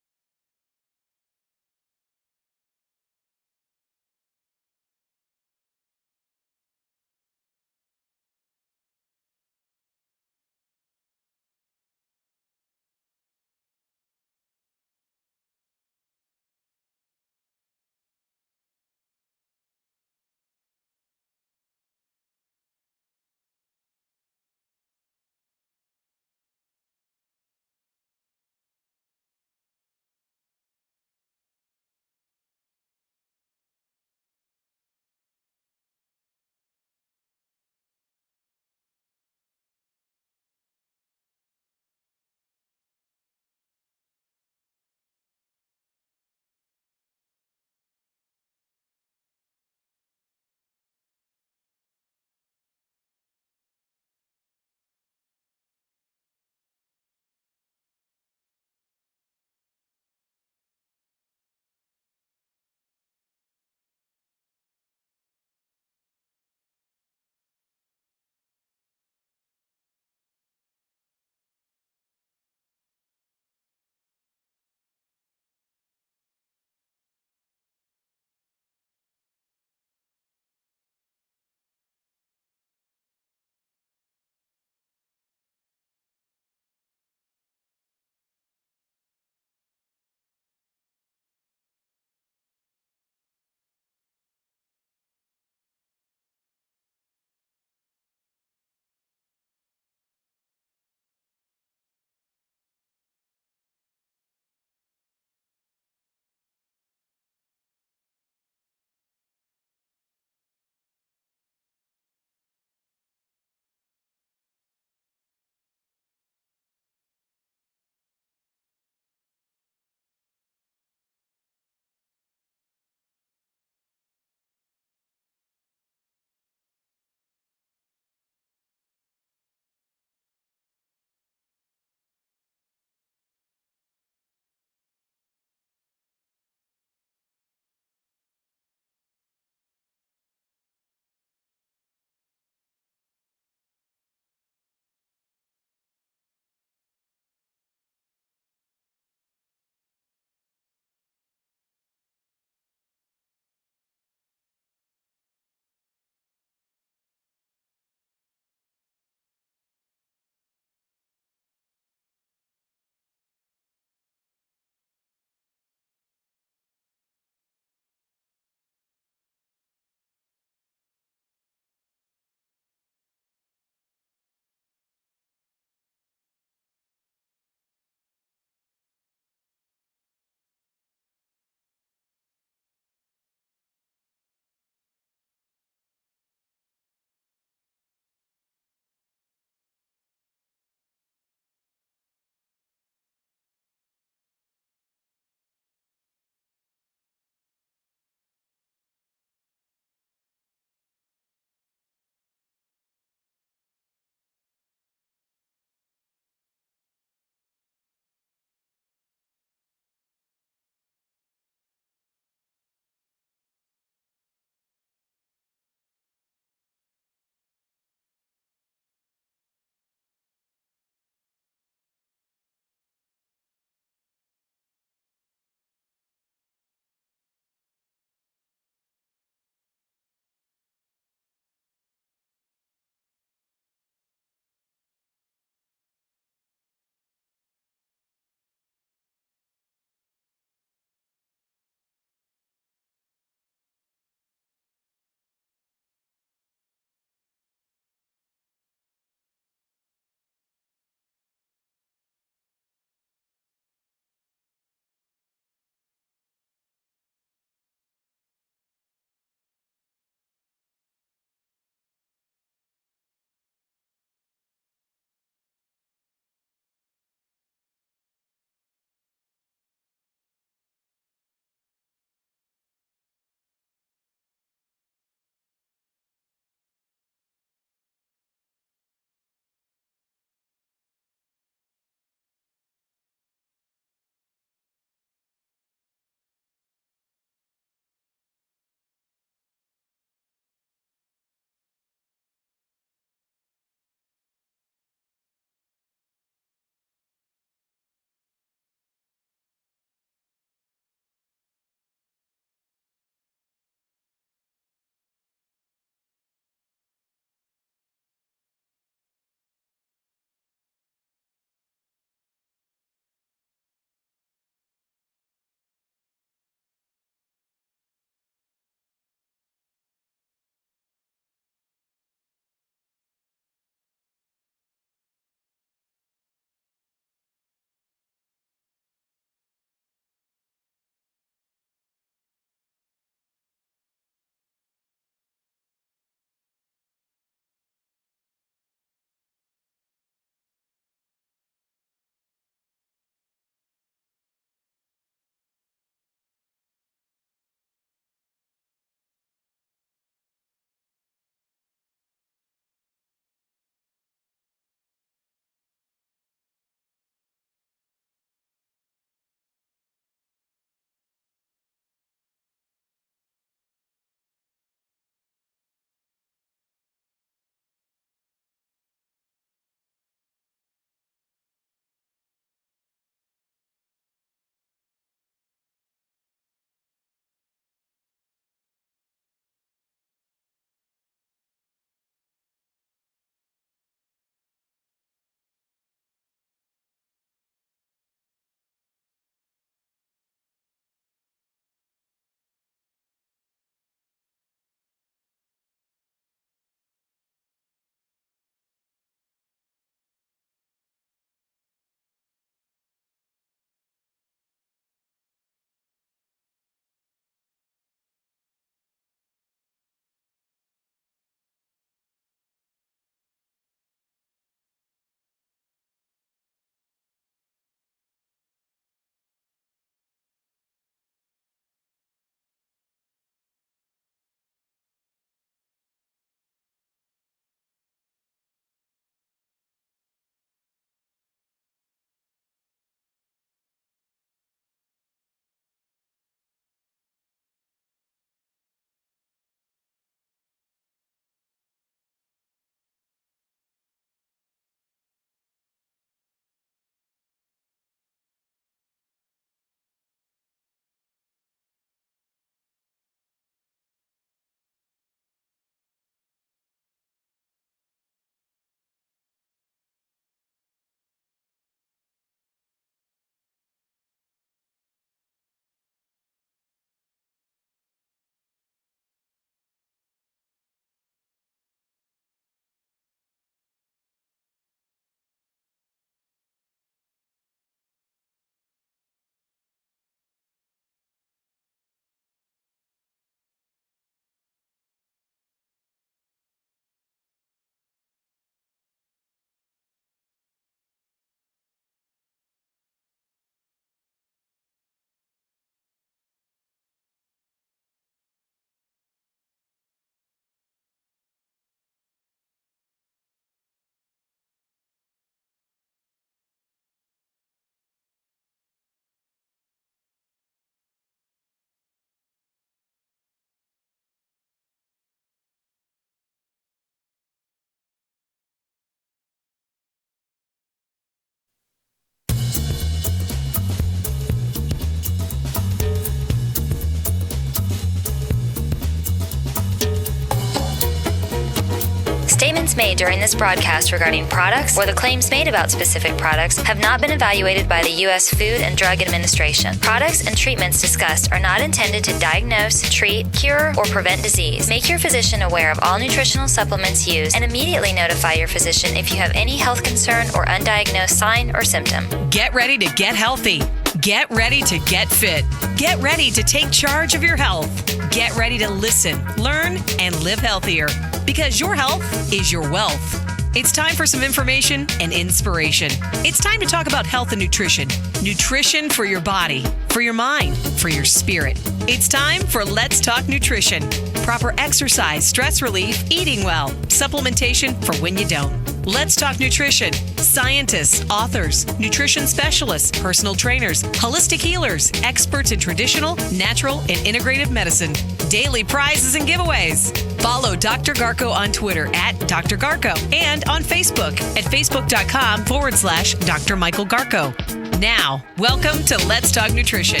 Speaker 5: made during this broadcast regarding products or the claims made about specific products have not been evaluated by the U.S. Food and Drug Administration. Products and treatments discussed are not intended to diagnose, treat, cure, or prevent disease. Make your physician aware of all nutritional supplements used and immediately notify your physician if you have any health concern or undiagnosed sign or symptom.
Speaker 2: Get ready to get healthy. Get ready to get fit. Get ready to take charge of your health. Get ready to listen, learn, and live healthier because your health is your wealth. It's time for some information and inspiration. It's time to talk about health and nutrition. Nutrition for your body, for your mind, for your spirit. It's time for Let's Talk Nutrition. Proper exercise, stress relief, eating well, supplementation for when you don't. Let's Talk Nutrition. Scientists, authors, nutrition specialists, personal trainers, holistic healers, experts in traditional, natural, and integrative medicine. Daily prizes and giveaways. Follow Dr. Garko on Twitter at Dr. Garko and on Facebook at facebook.com/Dr. Michael Garko. Now, welcome to Let's Talk Nutrition.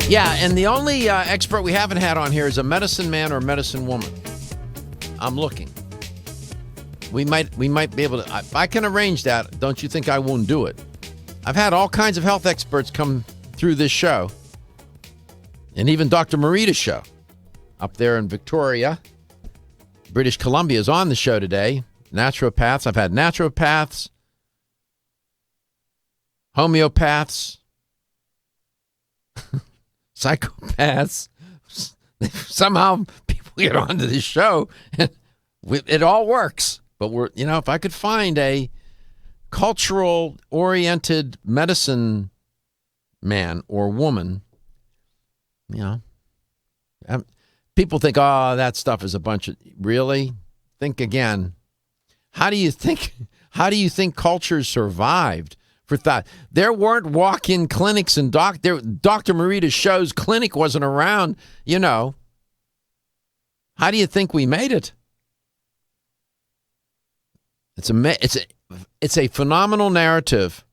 Speaker 3: Yeah, and the only expert we haven't had on here is a medicine man or medicine woman. I'm looking. We might be able to. If I can arrange that, don't you think I won't do it? I've had all kinds of health experts come through this show, and even Dr. Marita's show up there in Victoria, British Columbia, is on the show today. Naturopaths. I've had naturopaths, homeopaths, psychopaths. Somehow people get onto this show, and it all works. But if I could find a cultural-oriented medicine man or woman, people think, oh, that stuff is a bunch of, really? Think again. How do you think cultures survived for thought? There weren't walk-in clinics and Dr. Marita's show's clinic wasn't around, How do you think we made it? It's a phenomenal narrative.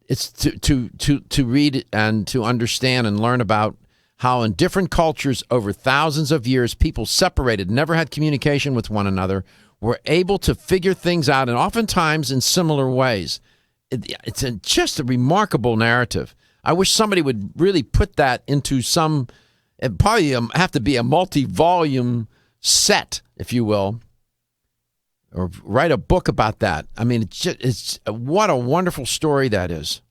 Speaker 3: It's to read and to understand and learn about how in different cultures over thousands of years, people separated, never had communication with one another, were able to figure things out, and oftentimes in similar ways. It's just a remarkable narrative. I wish somebody would really put that into some, it'd probably have to be a multi-volume set, if you will, or write a book about that. I mean, it's what a wonderful story that is.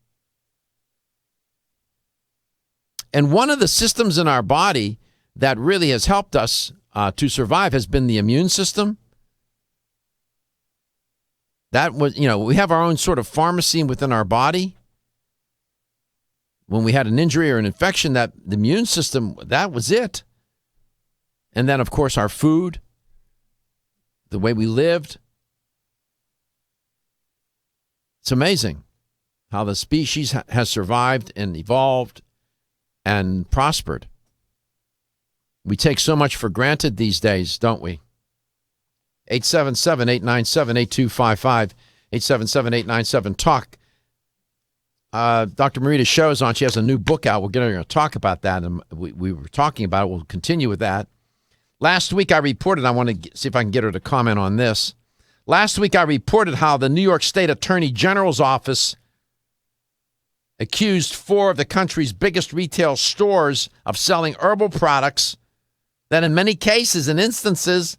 Speaker 3: And one of the systems in our body that really has helped us to survive has been the immune system. That was, we have our own sort of pharmacy within our body. When we had an injury or an infection, that the immune system, that was it. And then, of course, our food, the way we lived. It's amazing how the species has survived and evolved and prospered. We take so much for granted these days, don't we? 877-897-8255, 877-897-TALK. Dr. Marita's show is on. She has a new book out. We're going to talk about that, and we were talking about it. We'll continue with that. Last week I reported, I want to see if I can get her to comment on this. Last week I reported how the New York State Attorney General's office accused 4 of the country's biggest retail stores of selling herbal products that in many cases and instances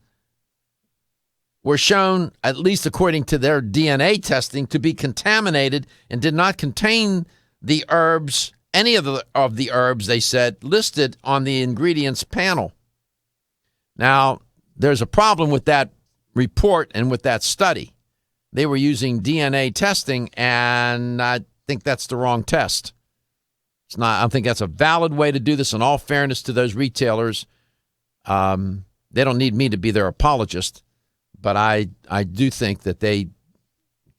Speaker 3: were shown, at least according to their DNA testing, to be contaminated and did not contain the herbs, any of the herbs, they said, listed on the ingredients panel. Now, there's a problem with that report and with that study. They were using DNA testing, and I think that's the wrong test. It's not. I don't think that's a valid way to do this. In all fairness to those retailers, they don't need me to be their apologist, but I do think that they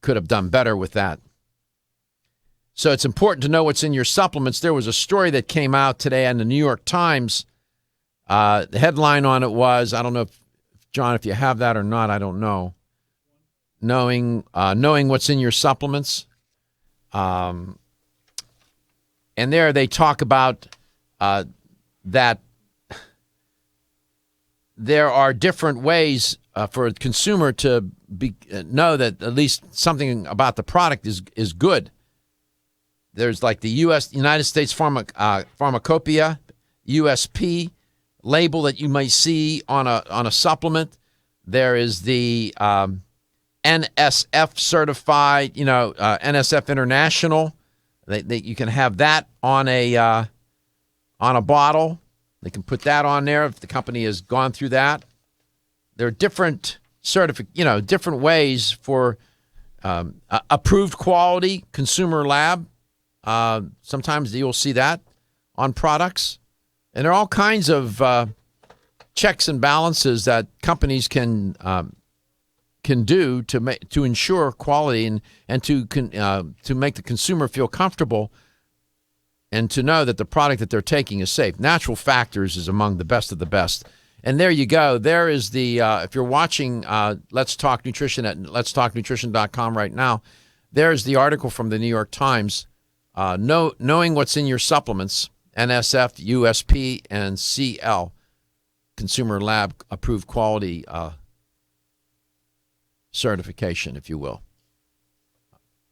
Speaker 3: could have done better with that. So it's important to know what's in your supplements. There was a story that came out today in the New York Times. The headline on it was, I don't know if, John, if you have that or not, I don't know. Knowing what's in your supplements. And there they talk about that there are different ways for a consumer to know that at least something about the product is good. There's like the United States Pharmacopoeia, USP label that you may see on a supplement. There is the NSF certified, NSF International. You can have that on a bottle. They can put that on there if the company has gone through that. There are different different ways for approved quality consumer lab. Sometimes you'll see that on products, and there are all kinds of checks and balances that companies can do to ensure quality and to make the consumer feel comfortable and to know that the product that they're taking is safe. Natural Factors is among the best of the best. And there you go. There is the, if you're watching Let's Talk Nutrition at letstalknutrition.com right now, there's the article from the New York Times, knowing what's in your supplements, NSF, USP, and CL, Consumer Lab Approved Quality certification, if you will.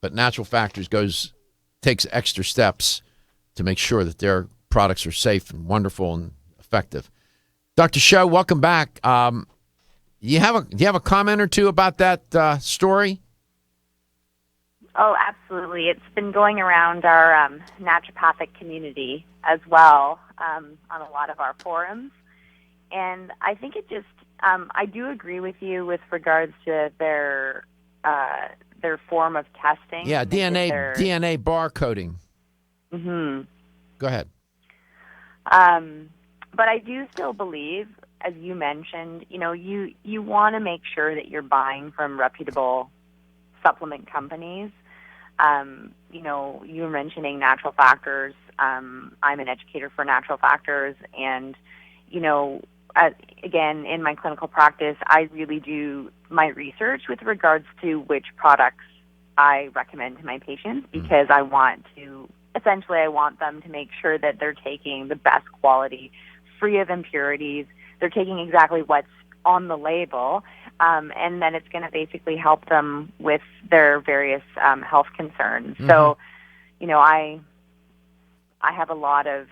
Speaker 3: But Natural Factors takes extra steps to make sure that their products are safe and wonderful and effective. Dr. Schauch, welcome back. Do you have a comment or two about that story?
Speaker 9: Oh, absolutely. It's been going around our naturopathic community as well on a lot of our forums. And I think it just, I do agree with you with regards to their form of testing.
Speaker 3: Yeah, DNA barcoding.
Speaker 9: Mm-hmm.
Speaker 3: Go ahead.
Speaker 9: But I do still believe, as you mentioned, you want to make sure that you're buying from reputable supplement companies. You were mentioning Natural Factors. I'm an educator for Natural Factors, and again, in my clinical practice, I really do my research with regards to which products I recommend to my patients, because I want them to make sure that they're taking the best quality, free of impurities. They're taking exactly what's on the label, and then it's going to basically help them with their various health concerns. Mm-hmm. So, I have a lot of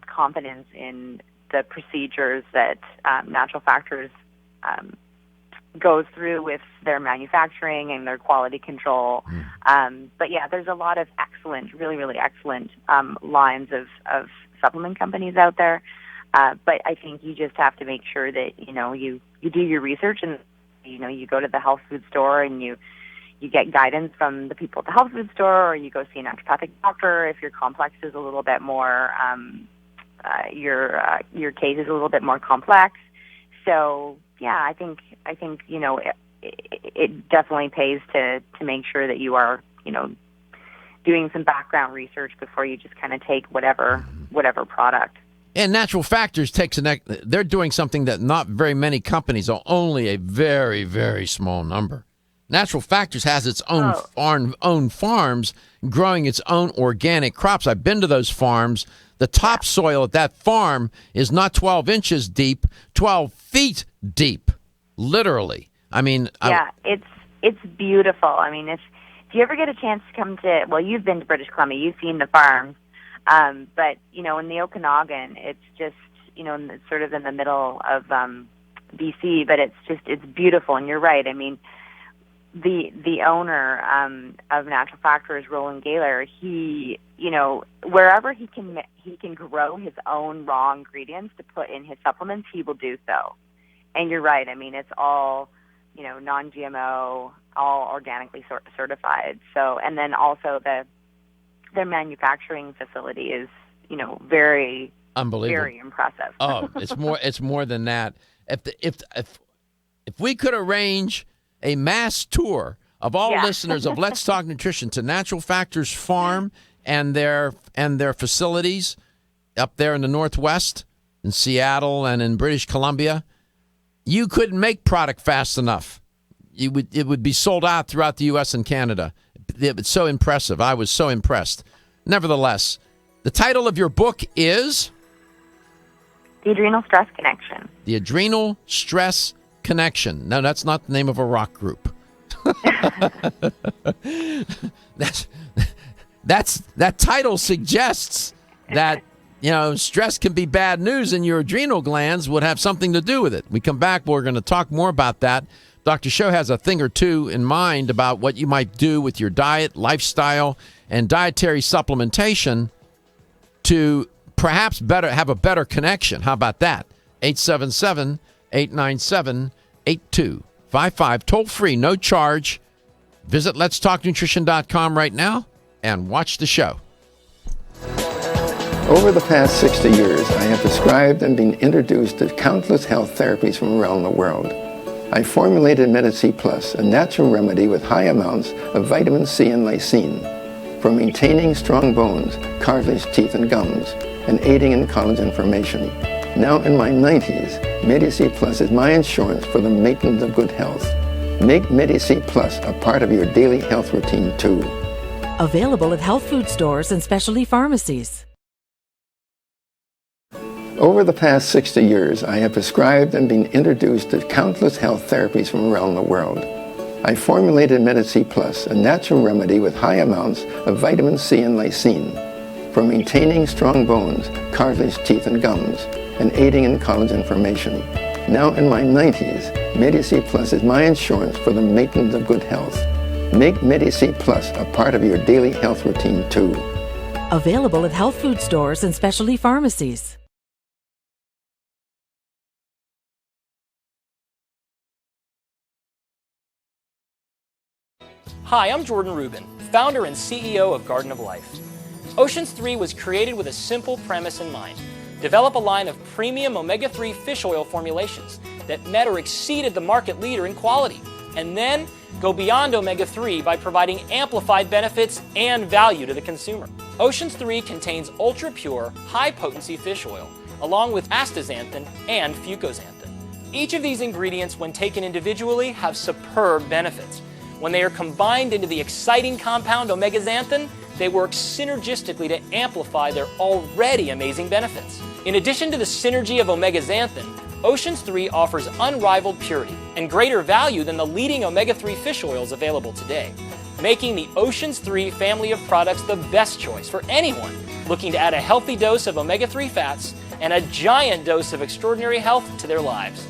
Speaker 9: confidence in the procedures that Natural Factors goes through with their manufacturing and their quality control. But yeah, there's a lot of excellent, really, really excellent lines of supplement companies out there. But I think you just have to make sure that, you do your research, and, you go to the health food store and you get guidance from the people at the health food store, or you go see a naturopathic doctor if your complex is a little bit more, your case is a little bit more complex. So yeah, I think it definitely pays to make sure that you are, doing some background research before you just kind of take whatever product.
Speaker 3: And Natural Factors they're doing something that not very many companies, or only a very, very small number. Natural Factors has its own farms growing its own organic crops. I've been to those farms. The topsoil at that farm is not 12 inches deep, 12 feet deep, literally. I mean,
Speaker 9: it's beautiful. I mean, if you ever get a chance to come to, well, you've been to British Columbia, you've seen the farms, but in the Okanagan, it's just it's sort of in the middle of BC, but it's beautiful. And you're right. I mean, the owner of Natural Factors, Roland Gaylor, he wherever he can grow his own raw ingredients to put in his supplements, he will do so. And you're right. I mean, it's all non-GMO, all organically certified. So, and then also their manufacturing facility is very
Speaker 3: unbelievable,
Speaker 9: very impressive.
Speaker 3: Oh, it's more than that. If we could arrange a mass tour of all listeners of Let's Talk Nutrition to Natural Factors Farm and their facilities up there in the Northwest, in Seattle and in British Columbia, you couldn't make product fast enough. It would be sold out throughout the U.S. and Canada. It's so impressive. I was so impressed. Nevertheless, the title of your book is?
Speaker 9: The Adrenal Stress Connection.
Speaker 3: The Adrenal Stress connection. No, that's not the name of a rock group. That title suggests that, stress can be bad news and your adrenal glands would have something to do with it. We come back, we're going to talk more about that. Dr. Schauch has a thing or two in mind about what you might do with your diet, lifestyle, and dietary supplementation to perhaps have a better connection. How about that? 877-897-8255. Toll free, no charge. Visit letstalknutrition.com right now and watch the show.
Speaker 10: Over the past 60 years, I have prescribed and been introduced to countless health therapies from around the world. I formulated Medi-C Plus, a natural remedy with high amounts of vitamin C and lysine for maintaining strong bones, cartilage, teeth, and gums, and aiding in collagen formation. Now in my 90s, Medi-C Plus is my insurance for the maintenance of good health. Make Medi-C Plus a part of your daily health routine too.
Speaker 15: Available at health food stores and specialty pharmacies.
Speaker 10: Over the past 60 years, I have prescribed and been introduced to countless health therapies from around the world. I formulated Medi-C Plus, a natural remedy with high amounts of vitamin C and lysine for maintaining strong bones, cartilage, teeth, and gums, and aiding in collagen formation. Now in my 90s, Medi-C Plus is my insurance for the maintenance of good health. Make Medi-C Plus a part of your daily health routine too.
Speaker 15: Available at health food stores and specialty pharmacies.
Speaker 16: Hi, I'm Jordan Rubin, founder and CEO of Garden of Life. Oceans 3 was created with a simple premise in mind. Develop a line of premium omega-3 fish oil formulations that met or exceeded the market leader in quality, and then go beyond omega-3 by providing amplified benefits and value to the consumer. Oceans 3 contains ultra-pure, high-potency fish oil, along with astaxanthin and fucoxanthin. Each of these ingredients, when taken individually, have superb benefits. When they are combined into the exciting compound omega-xanthin, they work synergistically to amplify their already amazing benefits. In addition to the synergy of omega-xanthin, Oceans 3 offers unrivaled purity and greater value than the leading omega-3 fish oils available today, making the Oceans 3 family of products the best choice for anyone looking to add a healthy dose of omega-3 fats and a giant dose of extraordinary health to their lives.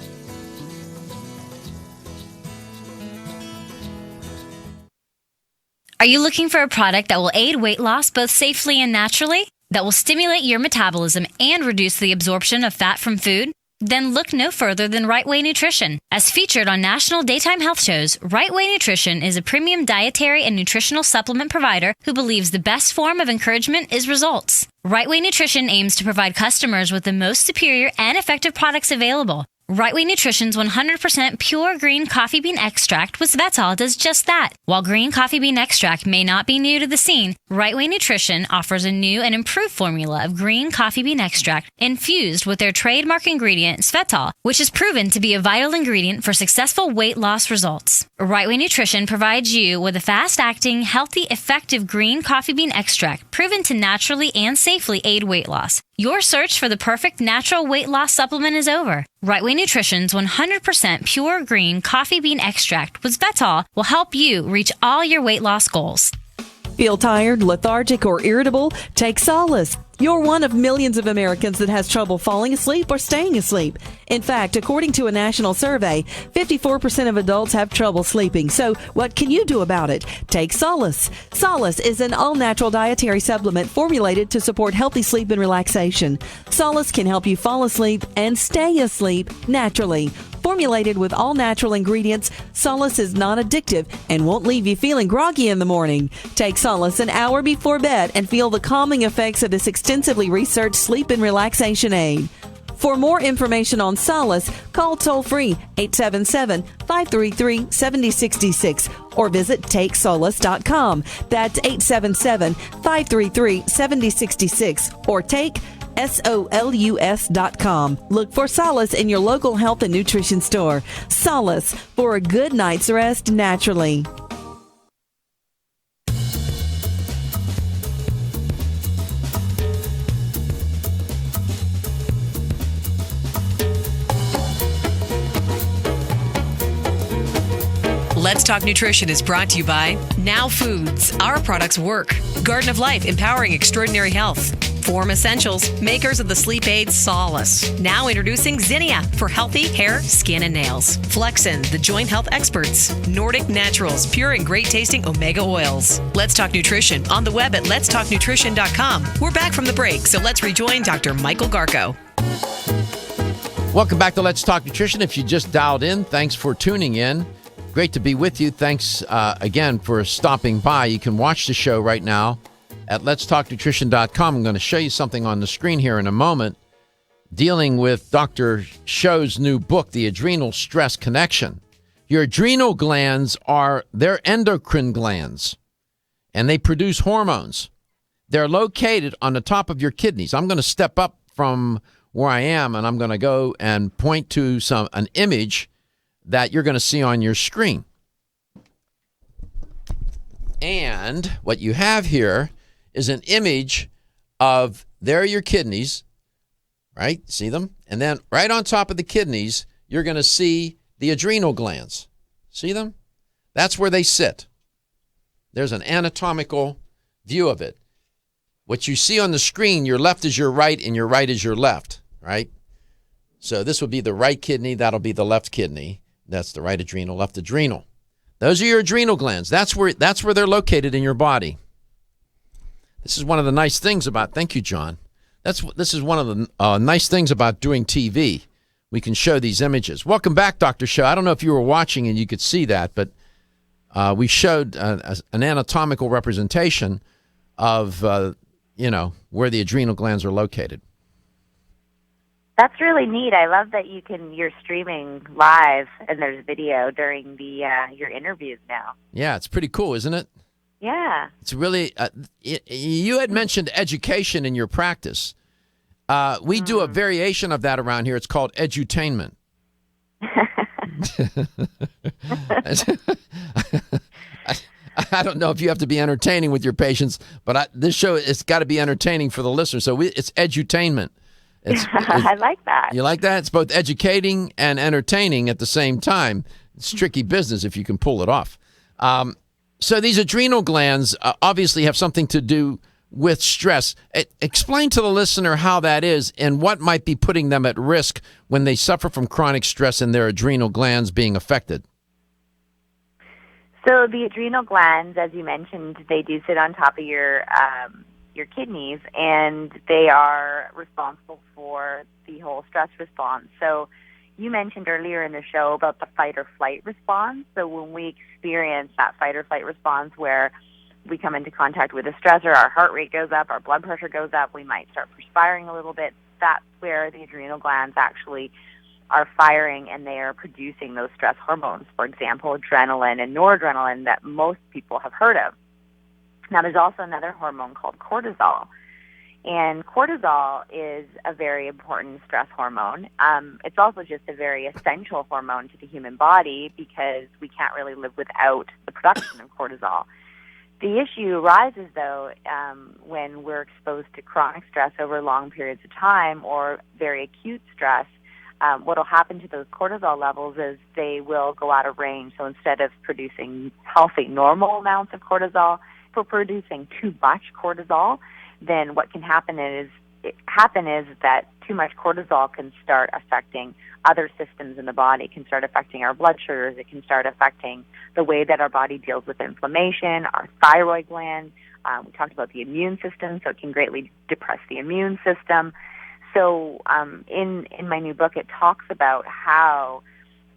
Speaker 6: Are you looking for a product that will aid weight loss both safely and naturally? That will stimulate your metabolism and reduce the absorption of fat from food? Then look no further than Right Way Nutrition. As featured on national daytime health shows, Right Way Nutrition is a premium dietary and nutritional supplement provider who believes the best form of encouragement is results. Right Way Nutrition aims to provide customers with the most superior and effective products available. Right Way Nutrition's 100% pure green coffee bean extract with Svetol does just that. While green coffee bean extract may not be new to the scene, Right Way Nutrition offers a new and improved formula of green coffee bean extract infused with their trademark ingredient Svetol, which is proven to be a vital ingredient for successful weight loss results. Right Way Nutrition provides you with a fast-acting, healthy, effective green coffee bean extract proven to naturally and safely aid weight loss. Your search for the perfect natural weight loss supplement is over. Right Way Nutrition's 100% pure green coffee bean extract with Svetol will help you reach all your weight loss goals.
Speaker 4: Feel tired, lethargic, or irritable? Take solace. You're one of millions of Americans that has trouble falling asleep or staying asleep. In fact, according to a national survey, 54% of adults have trouble sleeping. So what can you do about it? Take Solace. Solace is an all-natural dietary supplement formulated to support healthy sleep and relaxation. Solace can help you fall asleep and stay asleep naturally. Formulated with all natural ingredients, Solace is non-addictive and won't leave you feeling groggy in the morning. Take Solace an hour before bed and feel the calming effects of this extensively researched sleep and relaxation aid. For more information on Solace, call toll-free 877-533-7066 or visit TakeSolace.com. That's 877-533-7066 or take SOLUS.com. Look for Solace in your local health and nutrition store. Solace for a good night's rest naturally.
Speaker 2: Talk Nutrition is brought to you by Now Foods. Our products work. Garden of Life, empowering extraordinary health. Form Essentials, makers of the sleep aid Solace. Now introducing Zinnia for healthy hair, skin, and nails. Flexin, the joint health experts. Nordic Naturals, pure and great tasting omega oils. Let's Talk Nutrition on the web at letstalknutrition.com. We're back from the break, so let's rejoin Dr. Michael Garko.
Speaker 3: Welcome back to Let's Talk Nutrition. If you just dialed in, thanks for tuning in. Great to be with you. Thanks again for stopping by. You can watch the show right now at letstalknutrition.com. I'm going to show you something on the screen here in a moment dealing with Dr. Schauch's new book, The Adrenal Stress Connection. Your adrenal glands they're endocrine glands, and they produce hormones. They're located on the top of your kidneys. I'm going to step up from where I am, and I'm going to go and point to an image that you're going to see on your screen. And what you have here is an image of, there are your kidneys, right? See them? And then right on top of the kidneys, you're going to see the adrenal glands. See them? That's where they sit. There's an anatomical view of it. What you see on the screen, your left is your right and your right is your left, right? So this would be the right kidney. That'll be the left kidney. That's the right adrenal, left adrenal. Those are your adrenal glands. That's where they're located in your body. This is one of the nice things about, thank you, John. This is one of the nice things about doing TV. We can show these images. Welcome back, Dr. Schauch. I don't know if you were watching and you could see that, but we showed an anatomical representation of, where the adrenal glands are located.
Speaker 9: That's really neat. I love that you're streaming live and there's video during your interviews now.
Speaker 3: Yeah, it's pretty cool, isn't it?
Speaker 9: Yeah.
Speaker 3: It's really, you had mentioned education in your practice. We do a variation of that around here. It's called edutainment. I don't know if you have to be entertaining with your patients, but this show, it's got to be entertaining for the listener. So it's edutainment.
Speaker 9: I like that.
Speaker 3: You like that? It's both educating and entertaining at the same time. It's tricky business if you can pull it off. So these adrenal glands obviously have something to do with stress. Explain to the listener how that is and what might be putting them at risk when they suffer from chronic stress and their adrenal glands being affected.
Speaker 9: So the adrenal glands, as you mentioned, they do sit on top of your kidneys, and they are responsible for the whole stress response. So you mentioned earlier in the show about the fight or flight response. So when we experience that fight or flight response where we come into contact with a stressor, our heart rate goes up, our blood pressure goes up, we might start perspiring a little bit. That's where the adrenal glands actually are firing, and they are producing those stress hormones, for example, adrenaline and noradrenaline that most people have heard of. Now, there's also another hormone called cortisol, and cortisol is a very important stress hormone. It's also just a very essential hormone to the human body because we can't really live without the production of cortisol. The issue arises, though, when we're exposed to chronic stress over long periods of time or very acute stress. What will happen to those cortisol levels is they will go out of range. So instead of producing healthy, normal amounts of cortisol, if we're producing too much cortisol, then what can happen is that too much cortisol can start affecting other systems in the body. It can start affecting our blood sugars. It can start affecting the way that our body deals with inflammation, our thyroid gland. We talked about the immune system, so it can greatly depress the immune system. So in my new book, it talks about how,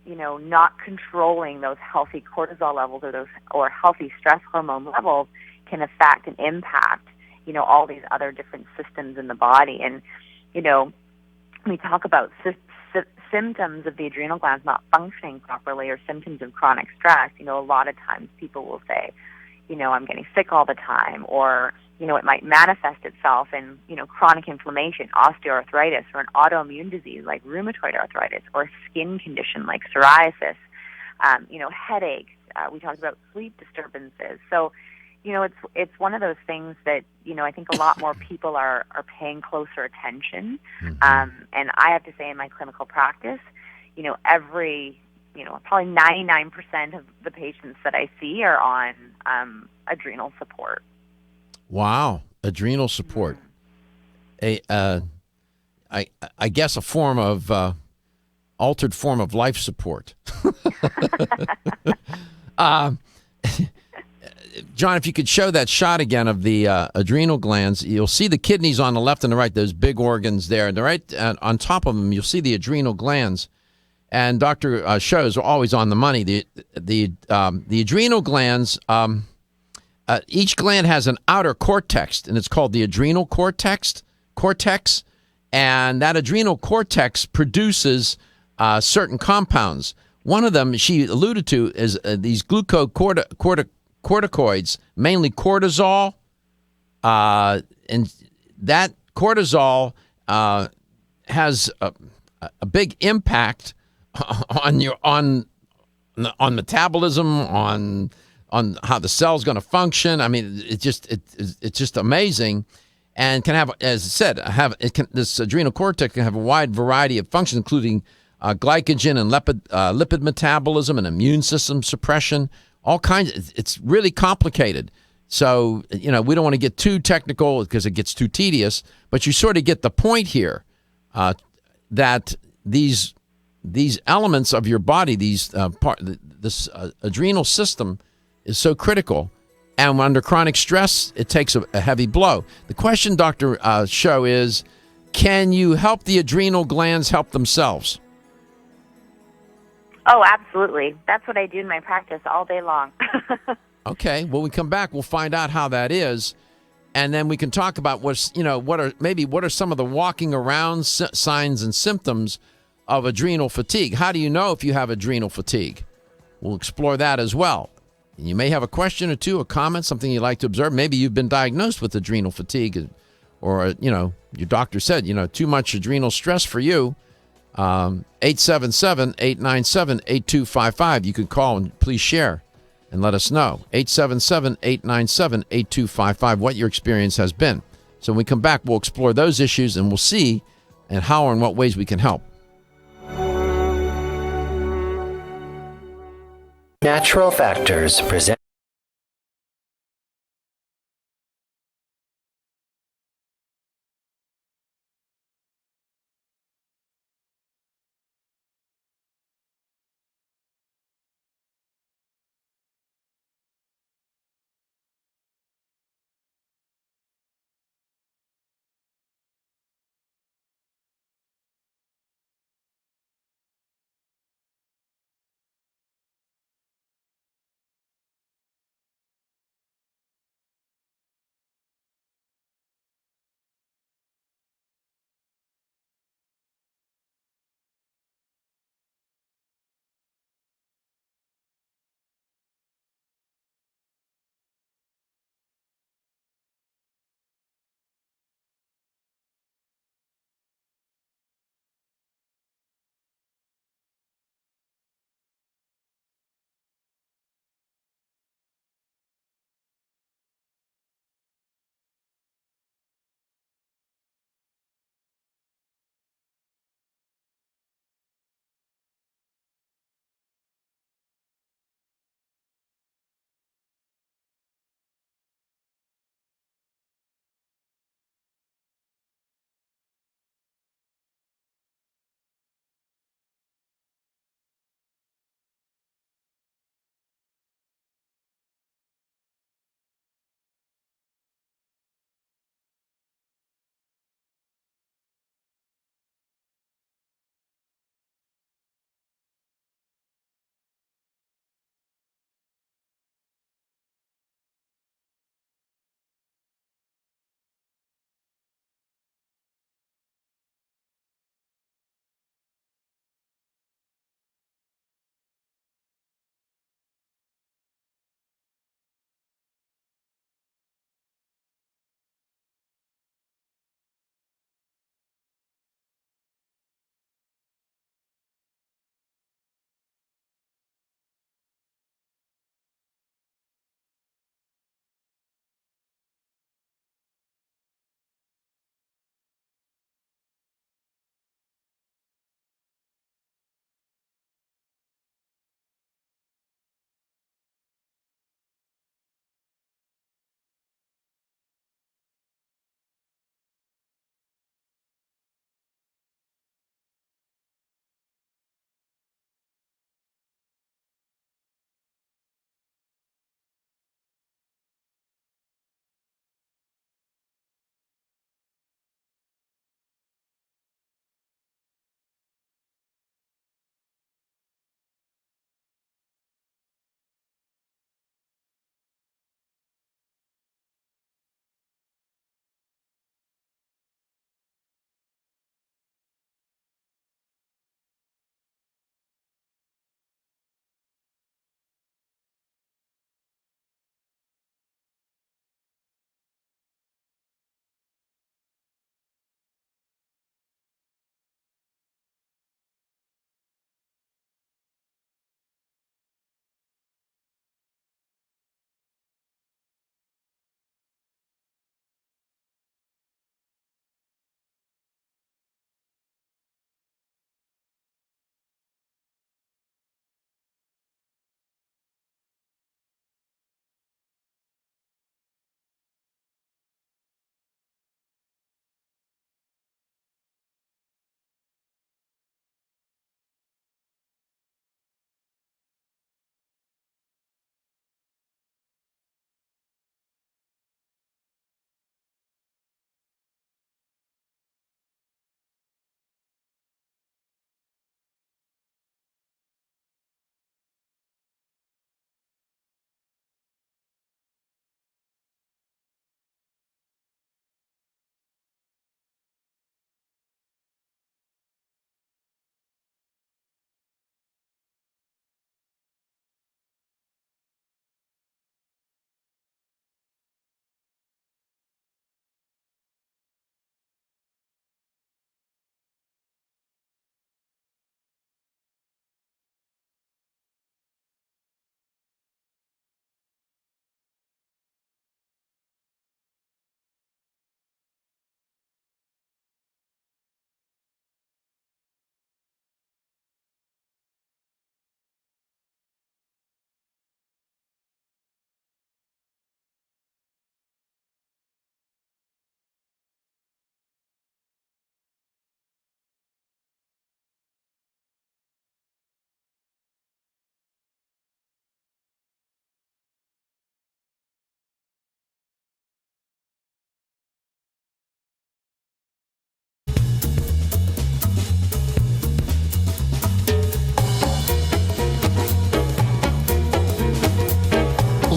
Speaker 9: not controlling those healthy cortisol levels or healthy stress hormone levels can affect and impact, all these other different systems in the body. And, we talk about symptoms of the adrenal glands not functioning properly or symptoms of chronic stress. A lot of times people will say, I'm getting sick all the time, or, it might manifest itself in, chronic inflammation, osteoarthritis, or an autoimmune disease like rheumatoid arthritis, or a skin condition like psoriasis, headaches. We talked about sleep disturbances. So, it's one of those things that, I think a lot more people are paying closer attention. And I have to say in my clinical practice, every probably 99% of the patients that I see are on adrenal support.
Speaker 3: Wow, adrenal support. I guess a form of altered form of life support. John, if you could show that shot again of the adrenal glands, you'll see the kidneys on the left and the right, those big organs there. And right on top of them, you'll see the adrenal glands. And Dr. Schauch is always on the money. The adrenal glands, each gland has an outer cortex, and it's called the adrenal cortex. And that adrenal cortex produces certain compounds. One of them she alluded to is these glucocorticoids, mainly cortisol, and that cortisol has a big impact on metabolism, on how the cell's going to function. I mean, it's just amazing, and can have, as I said, this adrenal cortex can have a wide variety of functions, including glycogen and lipid metabolism and immune system suppression. All kinds. It's really complicated. So, we don't want to get too technical because it gets too tedious, but you sort of get the point here, that these elements of your body, this adrenal system is so critical. And under chronic stress, it takes a heavy blow. The question, Dr. Schauch, is, can you help the adrenal glands help themselves?
Speaker 9: Oh, absolutely. That's what I do in my practice all day long.
Speaker 3: Okay. When we come back, we'll find out how that is, and then we can talk about what are some of the walking around signs and symptoms of adrenal fatigue. How do you know if you have adrenal fatigue? We'll explore that as well. And you may have a question or two, a comment, something you'd like to observe. Maybe you've been diagnosed with adrenal fatigue, or your doctor said too much adrenal stress for you. 877-897-8255. You could call and please share and let us know. 877-897-8255, what your experience has been. So when we come back, we'll explore those issues and we'll see and how or in what ways we can help.
Speaker 17: Natural Factors present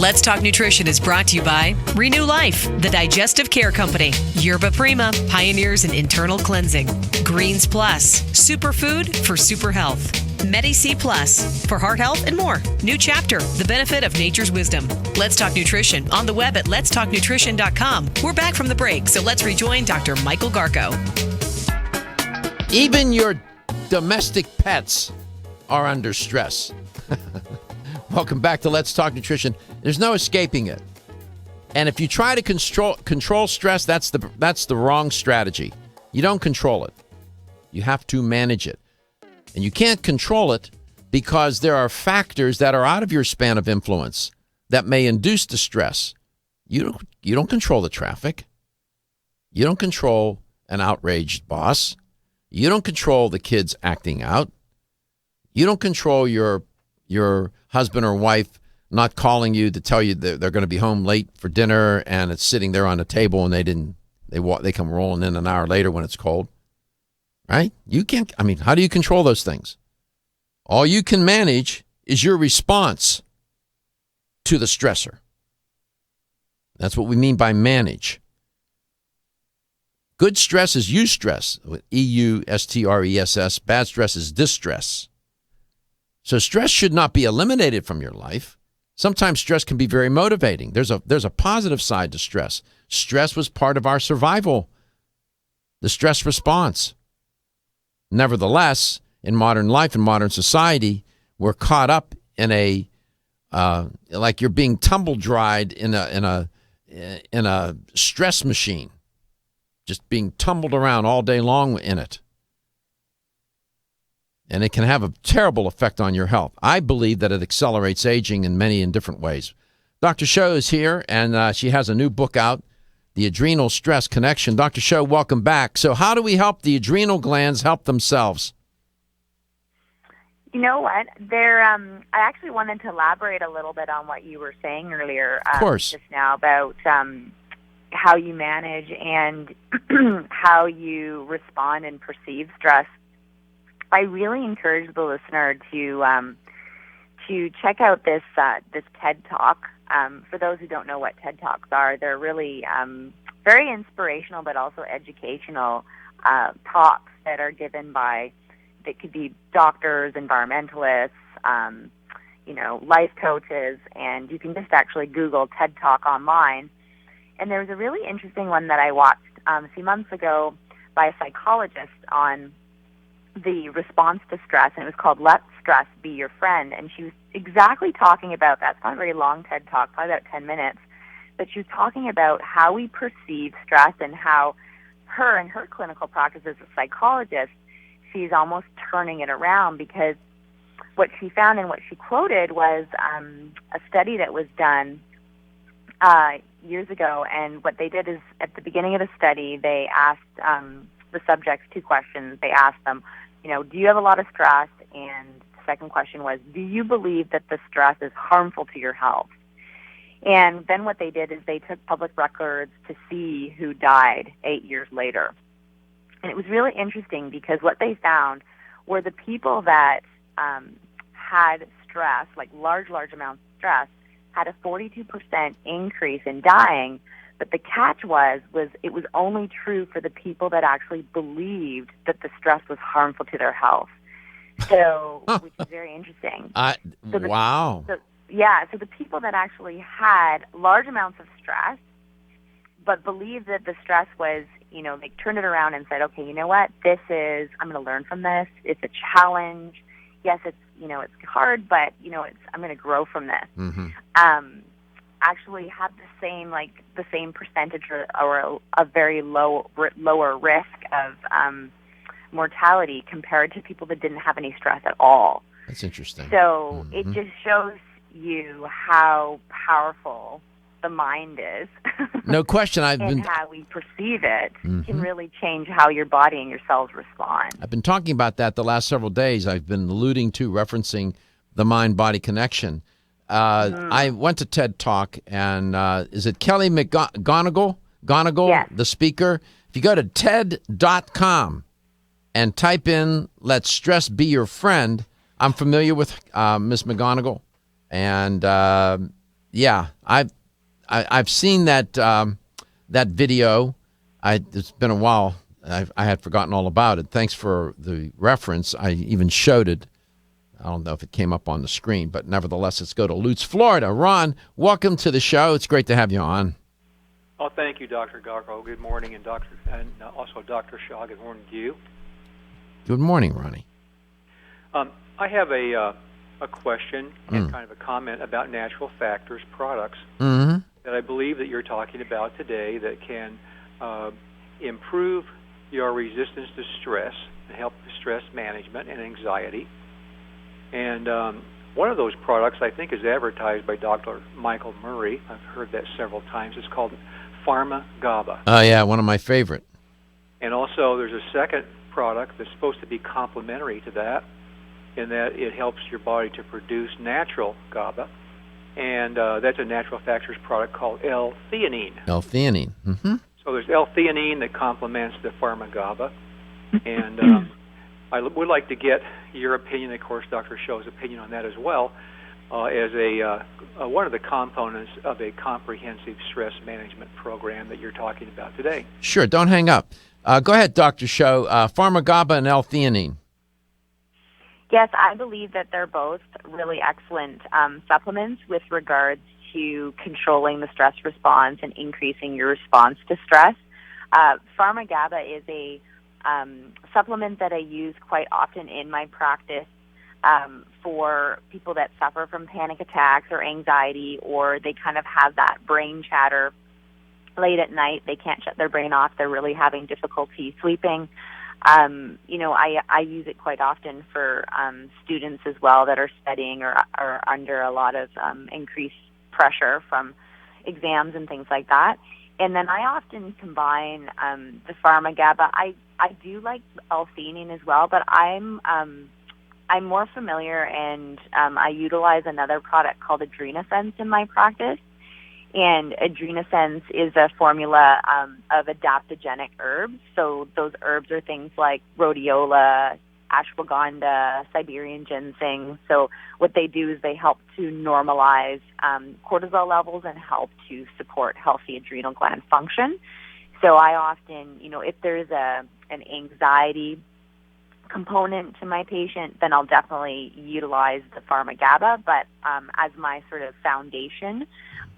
Speaker 2: Let's Talk Nutrition is brought to you by Renew Life, the digestive care company, Yerba Prima, pioneers in internal cleansing, Greens Plus, superfood for super health, Medi-C Plus, for heart health and more. New Chapter, the benefit of nature's wisdom. Let's Talk Nutrition on the web at letstalknutrition.com. We're back from the break, so let's rejoin Dr. Michael Garko.
Speaker 3: Even your domestic pets are under stress. Welcome back to Let's Talk Nutrition. There's no escaping it. And if you try to control stress, that's the wrong strategy. You don't control it. You have to manage it. And you can't control it because there are factors that are out of your span of influence that may induce the stress. You don't control the traffic. You don't control an outraged boss. You don't control the kids acting out. You don't control your husband or wife not calling you to tell you they're going to be home late for dinner and it's sitting there on the table and they come rolling in an hour later when it's cold. Right? You can't, how do you control those things? All you can manage is your response to the stressor. That's what we mean by manage. Good stress is eustress, E-U-S-T-R-E-S-S. Bad stress is distress. So stress should not be eliminated from your life. Sometimes stress can be very motivating. There's a positive side to stress. Stress was part of our survival, the stress response. Nevertheless, in modern life, in modern society, we're caught up in a like you're being tumble dried in a stress machine, just being tumbled around all day long in it. And it can have a terrible effect on your health. I believe that it accelerates aging in different ways. Dr. Schauch is here, and she has a new book out, The Adrenal Stress Connection. Dr. Schauch, welcome back. So how do we help the adrenal glands help themselves?
Speaker 9: You know what? I actually wanted to elaborate a little bit on what you were saying earlier.
Speaker 3: Of course.
Speaker 9: Just now about how you manage and how you respond and perceive stress. I really encourage the listener to check out this TED Talk. For those who don't know what TED Talks are, they're really very inspirational but also educational talks that are given by, that could be doctors, environmentalists, life coaches, and you can just actually Google TED Talk online. And there was a really interesting one that I watched a few months ago by a psychologist on the response to stress, and it was called Let Stress Be Your Friend. And she was exactly talking about that. It's not a very long TED Talk, probably about 10 minutes, but she was talking about how we perceive stress and how her and her clinical practice as a psychologist, she's almost turning it around, because what she found and what she quoted was a study that was done years ago. And what they did is, at the beginning of the study, they asked the subjects two questions. They asked them, do you have a lot of stress? And the second question was, do you believe that the stress is harmful to your health? And then what they did is they took public records to see who died 8 years later. And it was really interesting, because what they found were the people that had stress, like large amounts of stress, had a 42% increase in dying. But the catch was it was only true for the people that actually believed that the stress was harmful to their health. So, which is very interesting.
Speaker 3: Wow.
Speaker 9: So the people that actually had large amounts of stress, but believed that the stress was, they turned it around and said, okay, you know what, I'm going to learn from this. It's a challenge. Yes, it's hard, but, I'm going to grow from this.
Speaker 3: Mm-hmm.
Speaker 9: Actually have the same percentage or a very lower risk of mortality compared to people that didn't have any stress at all.
Speaker 3: That's interesting.
Speaker 9: So it just shows you how powerful the mind is.
Speaker 3: No question.
Speaker 9: And how we perceive it can really change how your body and your cells respond.
Speaker 3: I've been talking about that the last several days. I've been referencing the mind-body connection. I went to TED Talk, and is it Kelly McGonigal,
Speaker 9: yes,
Speaker 3: the speaker? If you go to TED.com and type in "Let Stress Be Your Friend," I'm familiar with Miss McGonigal, and Yeah, I've seen that that video. It's been a while. I had forgotten all about it. Thanks for the reference. I even showed it. I don't know if it came up on the screen, but nevertheless, let's go to Lutz, Florida. Ron, welcome to the show. It's great to have you on.
Speaker 18: Oh, thank you, Dr. Garko. Good morning, and also Dr. Schauch. Good morning to you.
Speaker 3: Good morning, Ronnie.
Speaker 18: I have a question and kind of a comment about Natural Factors products
Speaker 3: Mm-hmm.
Speaker 18: that I believe that you're talking about today that can improve your resistance to stress and help with stress management and anxiety. And one of those products I think is advertised by Dr. Michael Murray. I've heard that several times. It's called Pharma GABA.
Speaker 3: Oh, yeah, one of my favorite.
Speaker 18: And also there's a second product that's supposed to be complementary to that, in that it helps your body to produce natural GABA. And that's a Natural Factors product called L-theanine.
Speaker 3: L-theanine. Mm-hmm.
Speaker 18: So there's L-theanine that complements the Pharma GABA. And I would like to get your opinion, of course, Dr. Schauch's opinion on that as well, as one of the components of a comprehensive stress management program that you're talking about today.
Speaker 3: Sure, don't hang up. Go ahead, Dr. Schauch. Pharma GABA and L-theanine.
Speaker 9: Yes, I believe that they're both really excellent supplements with regards to controlling the stress response and increasing your response to stress. Pharma GABA is a supplement that I use quite often in my practice for people that suffer from panic attacks or anxiety, or they kind of have that brain chatter late at night. They can't shut their brain off. They're really having difficulty sleeping. I use it quite often for students as well that are studying or are under a lot of increased pressure from exams and things like that. And then I often combine the Pharma GABA. I do like L-theanine as well, but I'm more familiar, and I utilize another product called Adrenasense in my practice. And Adrenasense is a formula of adaptogenic herbs. So those herbs are things like rhodiola, ashwagandha, Siberian ginseng. So what they do is they help to normalize cortisol levels and help to support healthy adrenal gland function. So I often, if there's an anxiety component to my patient, then I'll definitely utilize the Pharma GABA. But as my sort of foundation,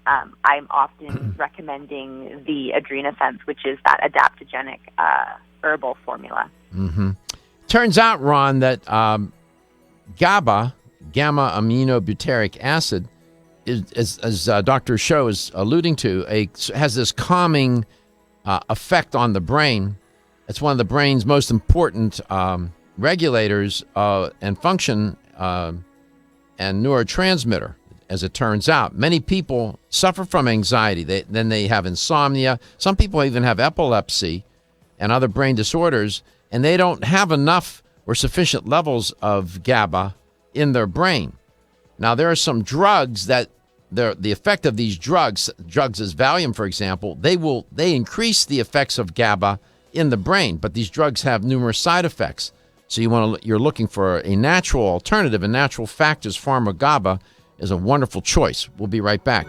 Speaker 9: I'm often recommending the Adrenasense, which is that adaptogenic herbal formula.
Speaker 3: Mm-hmm. Turns out, Ron, that GABA, gamma aminobutyric acid, is, as Dr. Schauch is alluding to, has this calming effect on the brain. It's one of the brain's most important regulators and function and neurotransmitter, as it turns out. Many people suffer from anxiety. Then they have insomnia. Some people even have epilepsy and other brain disorders, and they don't have enough or sufficient levels of GABA in their brain. Now, there are some drugs that the effect of these drugs as Valium, for example, they increase the effects of GABA in the brain, but these drugs have numerous side effects. So you're looking for a natural alternative, and Natural Factors Pharma GABA is a wonderful choice. We'll be right back.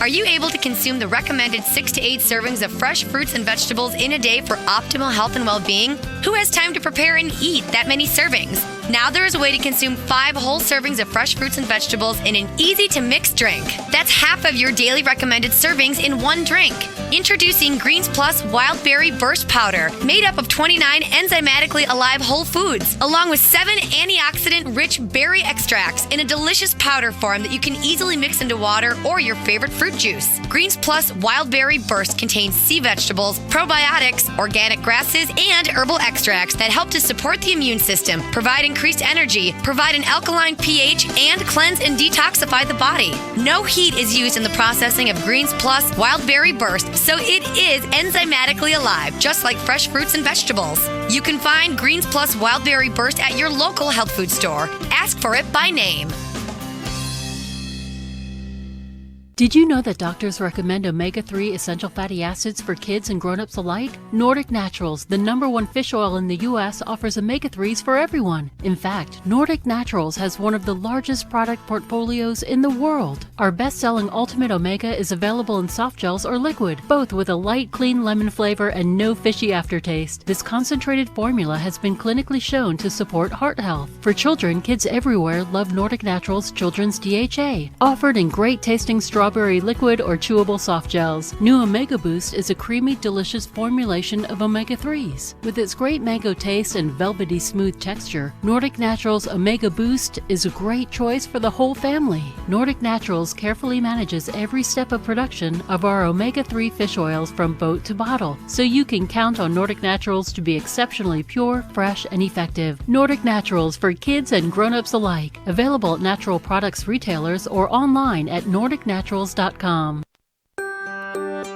Speaker 19: Are you able to consume the recommended 6 to 8 servings of fresh fruits and vegetables in a day for optimal health and well-being? Who has time to prepare and eat that many servings? Now there is a way to consume 5 whole servings of fresh fruits and vegetables in an easy-to-mix drink. That's half of your daily recommended servings in one drink. Introducing Greens Plus Wild Berry Burst Powder, made up of 29 enzymatically alive whole foods, along with 7 antioxidant-rich berry extracts in a delicious powder form that you can easily mix into water or your favorite fruit juice. Greens Plus Wild Berry Burst contains sea vegetables, probiotics, organic grasses, and herbal extracts that help to support the immune system, provide increased energy, provide an alkaline pH, and cleanse and detoxify the body. No heat is used in the processing of Greens Plus Wild Berry Burst, so it is enzymatically alive, just like fresh fruits and vegetables. You can find Greens Plus Wild Berry Burst at your local health food store. Ask for it by name.
Speaker 20: Did you know that doctors recommend omega-3 essential fatty acids for kids and grown-ups alike? Nordic Naturals, the #1 fish oil in the U.S., offers omega-3s for everyone. In fact, Nordic Naturals has one of the largest product portfolios in the world. Our best-selling Ultimate Omega is available in soft gels or liquid, both with a light, clean lemon flavor and no fishy aftertaste. This concentrated formula has been clinically shown to support heart health. For children, kids everywhere love Nordic Naturals Children's DHA, offered in great-tasting strawberry liquid or chewable soft gels. New Omega Boost is a creamy, delicious formulation of omega-3s. With its great mango taste and velvety smooth texture, Nordic Naturals Omega Boost is a great choice for the whole family. Nordic Naturals carefully manages every step of production of our omega-3 fish oils from boat to bottle, so you can count on Nordic Naturals to be exceptionally pure, fresh, and effective. Nordic Naturals for kids and grown-ups alike. Available at natural products retailers or online at nordicnaturals.com.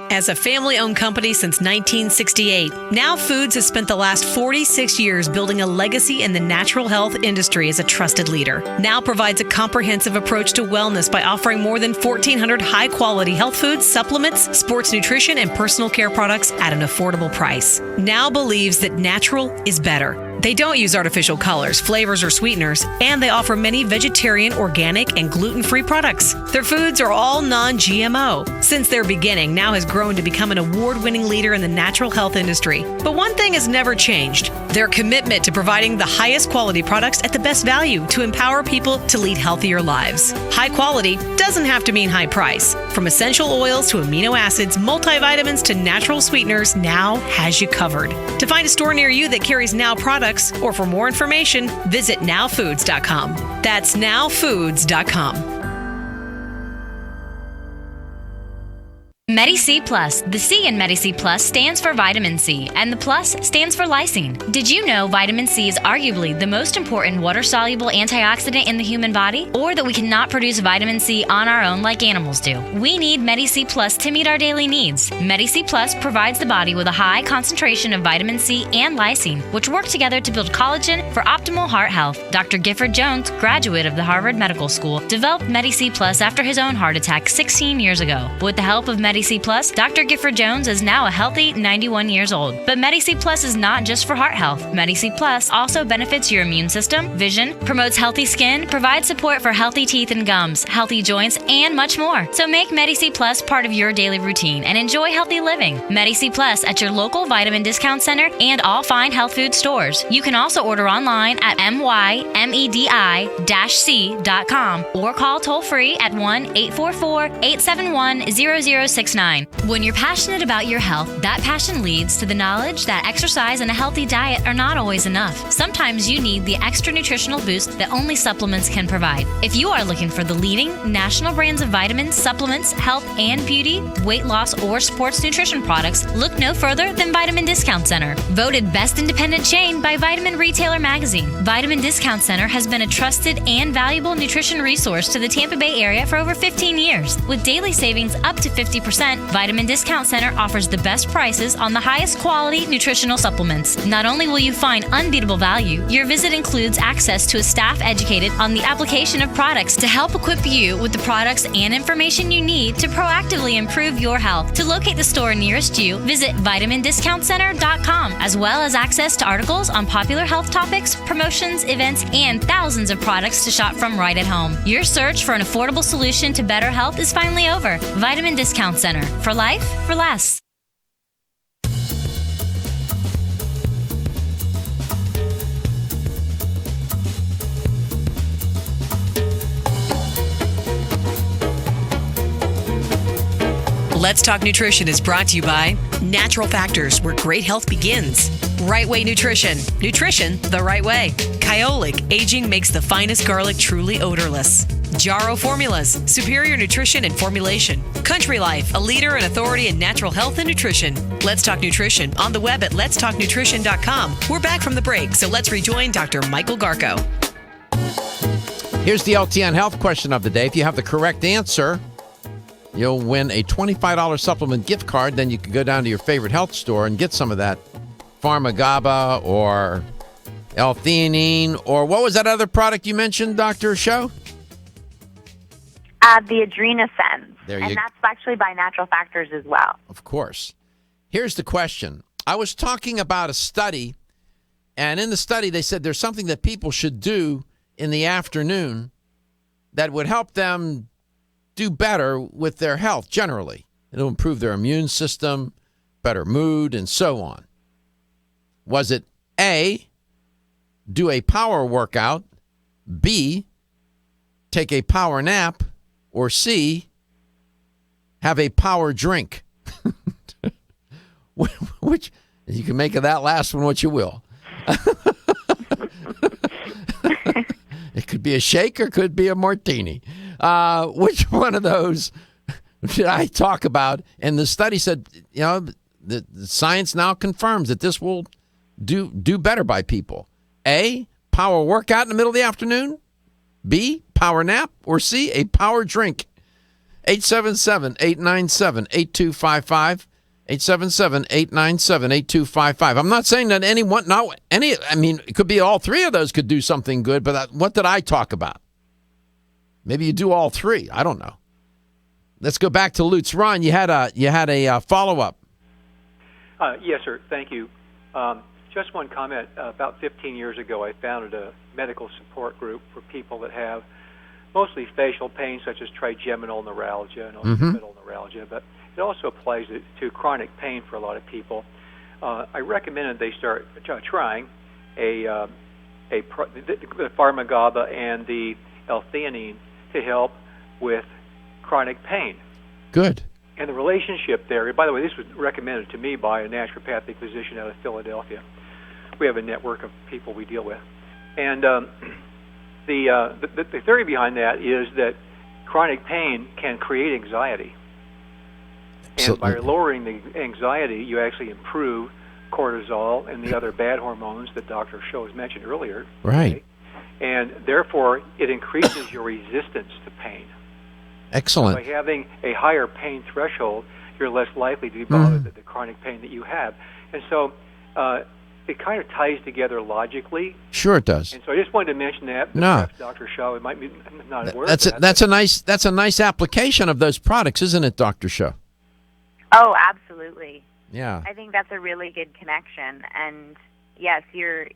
Speaker 2: As a family-owned company since 1968, Now Foods has spent the last 46 years building a legacy in the natural health industry as a trusted leader. Now provides a comprehensive approach to wellness by offering more than 1,400 high-quality health foods, supplements, sports nutrition, and personal care products at an affordable price. Now believes that natural is better. They don't use artificial colors, flavors, or sweeteners, and they offer many vegetarian, organic, and gluten-free products. Their foods are all non-GMO. Since their beginning, Now has grown to become an award-winning leader in the natural health industry. But one thing has never changed: their commitment to providing the highest quality products at the best value to empower people to lead healthier lives. High quality doesn't have to mean high price. From essential oils to amino acids, multivitamins to natural sweeteners, Now has you covered. To find a store near you that carries Now products, or for more information, visit nowfoods.com. That's nowfoods.com.
Speaker 6: Medi-C Plus. The C in Medi-C Plus stands for vitamin C, and the plus stands for lysine. Did you know vitamin C is arguably the most important water-soluble antioxidant in the human body? Or that we cannot produce vitamin C on our own like animals do? We need Medi-C Plus to meet our daily needs. Medi-C Plus provides the body with a high concentration of vitamin C and lysine, which work together to build collagen for optimal heart health. Dr. Gifford Jones, graduate of the Harvard Medical School, developed Medi-C Plus after his own heart attack 16 years ago. With the help of Medi-C Plus, Dr. Gifford Jones is now a healthy 91 years old. But Medi-C Plus is not just for heart health. Medi-C Plus also benefits your immune system, vision, promotes healthy skin, provides support for healthy teeth and gums, healthy joints, and much more. So make Medi-C Plus part of your daily routine and enjoy healthy living. Medi-C Plus at your local vitamin discount center and all fine health food stores. You can also order online at mymedi-c.com or call toll-free at 1-844-871-0069. When you're passionate about your health, that passion leads to the knowledge that exercise and a healthy diet are not always enough. Sometimes you need the extra nutritional boost that only supplements can provide. If you are looking for the leading national brands of vitamins, supplements, health and beauty, weight loss, or sports nutrition products, look no further than Vitamin Discount Center. Voted best independent chain by Vitamin Retailer Magazine, Vitamin Discount Center has been a trusted and valuable nutrition resource to the Tampa Bay area for over 15 years. With daily savings up to 50%, Vitamin Discount Center offers the best prices on the highest quality nutritional supplements. Not only will you find unbeatable value, your visit includes access to a staff educated on the application of products to help equip you with the products and information you need to proactively improve your health. To locate the store nearest you, visit vitamindiscountcenter.com, as well as access to articles on popular health topics, promotions, events, and thousands of products to shop from right at home. Your search for an affordable solution to better health is finally over. Vitamin Discount Center. For life, for less.
Speaker 2: Let's Talk Nutrition is brought to you by Natural Factors, where great health begins. Right Way Nutrition. Nutrition the right way. Kyolic, aging makes the finest garlic truly odorless. Jarrow Formulas, superior nutrition and formulation. Country Life, a leader and authority in natural health and nutrition. Let's Talk Nutrition on the web at letstalknutrition.com. We're back from the break, so let's rejoin Dr. Michael Garko.
Speaker 3: Here's the LTN health question of the day. If you have the correct answer, you'll win a $25 supplement gift card. Then you can go down to your favorite health store and get some of that Pharmagaba or L-theanine, or what was that other product you mentioned, Dr. Schauch?
Speaker 9: The Adrenasense. And that's actually by Natural Factors as well.
Speaker 3: Of course. Here's the question. I was talking about a study, and in the study they said there's something that people should do in the afternoon that would help them do better with their health generally. It'll improve their immune system, better mood, and so on. Was it A, do a power workout, B, take a power nap, or C, have a power drink? Which, you can make of that last one what you will. It could be a shake or could be a martini. Which one of those did I talk about? And the study said, the science now confirms that this will do better by people. A, power workout in the middle of the afternoon. B, power nap. Or C, a power drink. 877-897-8255. 877-897-8255. I'm not saying that it could be all three of those could do something good, but what did I talk about? Maybe you do all three. I don't know. Let's go back to Lutz. Ron, you had a follow-up.
Speaker 18: Yes, sir. Thank you. Just one comment. About 15 years ago, I founded a medical support group for people that have mostly facial pain, such as trigeminal neuralgia and occipital neuralgia, but it also applies to chronic pain for a lot of people. I recommended they start trying the Pharma-GABA and the L-theanine to help with chronic pain.
Speaker 3: Good.
Speaker 18: And the relationship there, by the way, this was recommended to me by a naturopathic physician out of Philadelphia. We have a network of people we deal with. And the theory behind that is that chronic pain can create anxiety. And by lowering the anxiety, you actually improve cortisol and the other bad hormones that Dr. Schauch has mentioned earlier.
Speaker 3: Right.
Speaker 18: Okay? And therefore, it increases your resistance to pain.
Speaker 3: Excellent.
Speaker 18: By having a higher pain threshold, you're less likely to be bothered with the chronic pain that you have. And so it kind of ties together logically.
Speaker 3: Sure it does.
Speaker 18: And so I just wanted to mention that.
Speaker 3: No.
Speaker 18: Dr. Schauch might be not aware
Speaker 3: that's
Speaker 18: of that.
Speaker 3: That's a nice application of those products, isn't it, Dr. Schauch?
Speaker 9: Oh, absolutely.
Speaker 3: Yeah.
Speaker 9: I think that's a really good connection. And yes, you're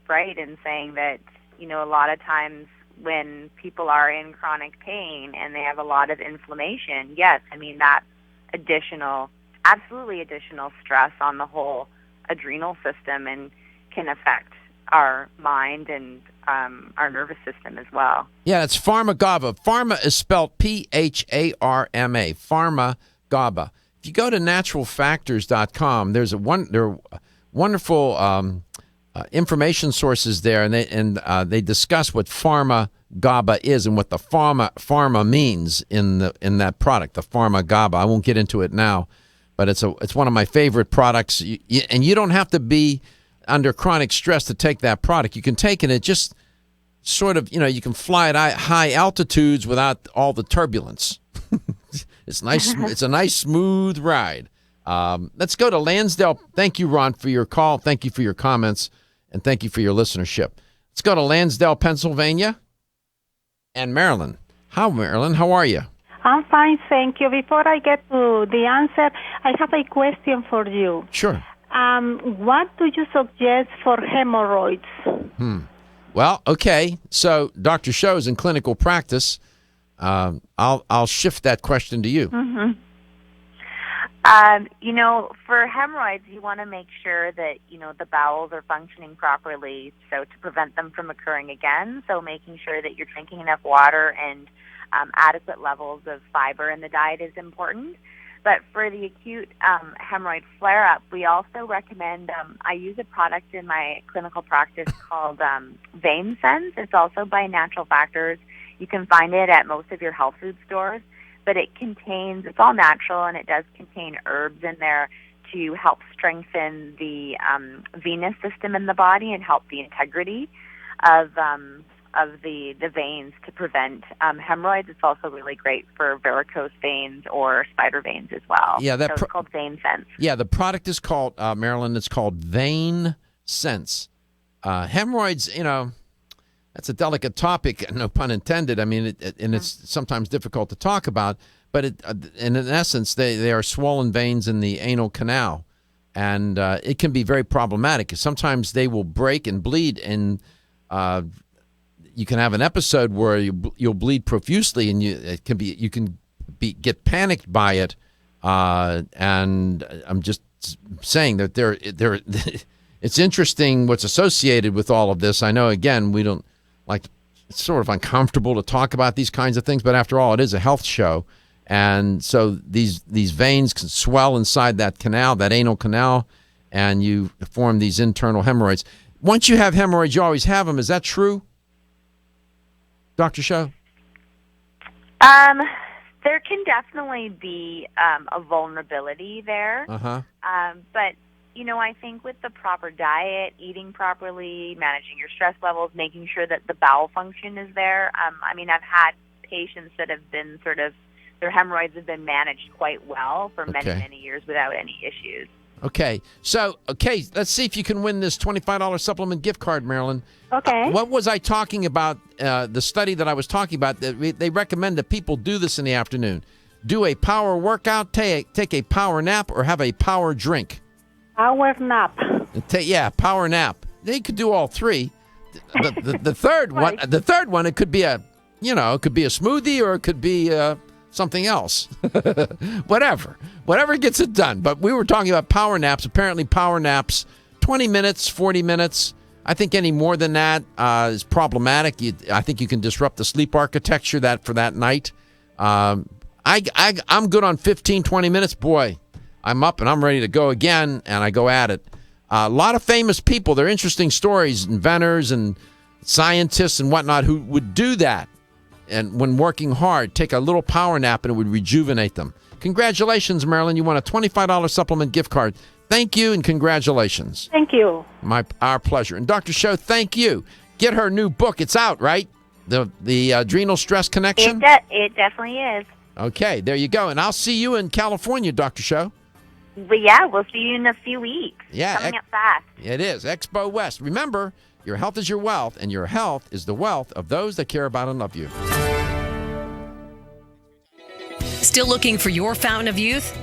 Speaker 9: right in saying that, a lot of times when people are in chronic pain and they have a lot of inflammation, yes, that's absolutely additional stress on the whole adrenal system and can affect our mind and our nervous system as well.
Speaker 3: Yeah, it's Pharma-GABA. Pharma is spelled P-H-A-R-M-A. Pharma-GABA. If you go to naturalfactors.com, there are wonderful information sources there, and they discuss what Pharma-GABA is and what the pharma means in that product, the Pharma-GABA. I won't get into it now, but it's one of my favorite products. And you don't have to be under chronic stress to take that product. You can take it, and it just sort of, you can fly at high altitudes without all the turbulence. It's nice. It's a nice, smooth ride. Let's go to Lansdale. Thank you, Ron, for your call. Thank you for your comments, and thank you for your listenership. Let's go to Lansdale, Pennsylvania, and Maryland. Hi, Maryland. How are you?
Speaker 21: I'm fine, thank you. Before I get to the answer, I have a question for you.
Speaker 3: Sure.
Speaker 21: What do you suggest for hemorrhoids?
Speaker 3: Well, okay. So Dr. Schauch is in clinical practice. I'll shift that question to you.
Speaker 9: Mm-hmm. For hemorrhoids, you want to make sure that, the bowels are functioning properly, so to prevent them from occurring again. So making sure that you're drinking enough water and adequate levels of fiber in the diet is important. But for the acute hemorrhoid flare-up, we also recommend, I use a product in my clinical practice called Vein Sense. It's also by Natural Factors. You can find it at most of your health food stores. But it's all natural, and it does contain herbs in there to help strengthen the venous system in the body and help the integrity of the veins to prevent hemorrhoids. It's also really great for varicose veins or spider veins as well.
Speaker 3: Yeah,
Speaker 9: it's called Vein Sense.
Speaker 3: Yeah, the product is called, Maryland, it's called Vein Sense. Hemorrhoids, That's a delicate topic, no pun intended. I mean, it's sometimes difficult to talk about, but in essence, they are swollen veins in the anal canal, and it can be very problematic. Sometimes they will break and bleed, and you can have an episode where you'll bleed profusely, and you can get panicked by it. And I'm just saying that it's interesting what's associated with all of this. I know, again, we don't like, it's sort of uncomfortable to talk about these kinds of things, but after all, it is a health show. And so these veins can swell inside that canal, that anal canal, and you form these internal hemorrhoids. Once you have hemorrhoids, you always have them. Is that true, Dr. Schauch?
Speaker 9: There can definitely be a vulnerability there. But, I think with the proper diet, eating properly, managing your stress levels, making sure that the bowel function is there. I've had patients that have been their hemorrhoids have been managed quite well for many, many years without any issues.
Speaker 3: Okay. So, let's see if you can win this $25 supplement gift card, Marilyn.
Speaker 21: Okay.
Speaker 3: What was I talking about? The study that I was talking about, they recommend that people do this in the afternoon. Do a power workout, take a power nap, or have a power drink.
Speaker 21: Power nap.
Speaker 3: Power nap. They could do all three. The third one, it could be a smoothie, or it could be something else. Whatever gets it done. But we were talking about power naps. Apparently, power naps, 20 minutes, 40 minutes. I think any more than that is problematic. I think you can disrupt the sleep architecture for that night. I'm good on 15, 20 minutes. Boy, I'm up and I'm ready to go again, and I go at it. A lot of famous people, they're interesting stories, inventors and scientists and whatnot, who would do that. And when working hard, take a little power nap, and it would rejuvenate them. Congratulations, Marilyn. You won a $25 supplement gift card. Thank you, and congratulations.
Speaker 21: Thank you.
Speaker 3: Our pleasure. And Dr. Schauch, thank you. Get her new book. It's out, right? The Adrenal Stress Connection?
Speaker 9: It definitely is.
Speaker 3: Okay, there you go. And I'll see you in California, Dr. Schauch.
Speaker 9: But yeah, we'll see you in a few weeks.
Speaker 3: Yeah.
Speaker 9: Coming up fast.
Speaker 3: It is. Expo West. Remember, your health is your wealth, and your health is the wealth of those that care about and love you.
Speaker 2: Still looking for your fountain of youth?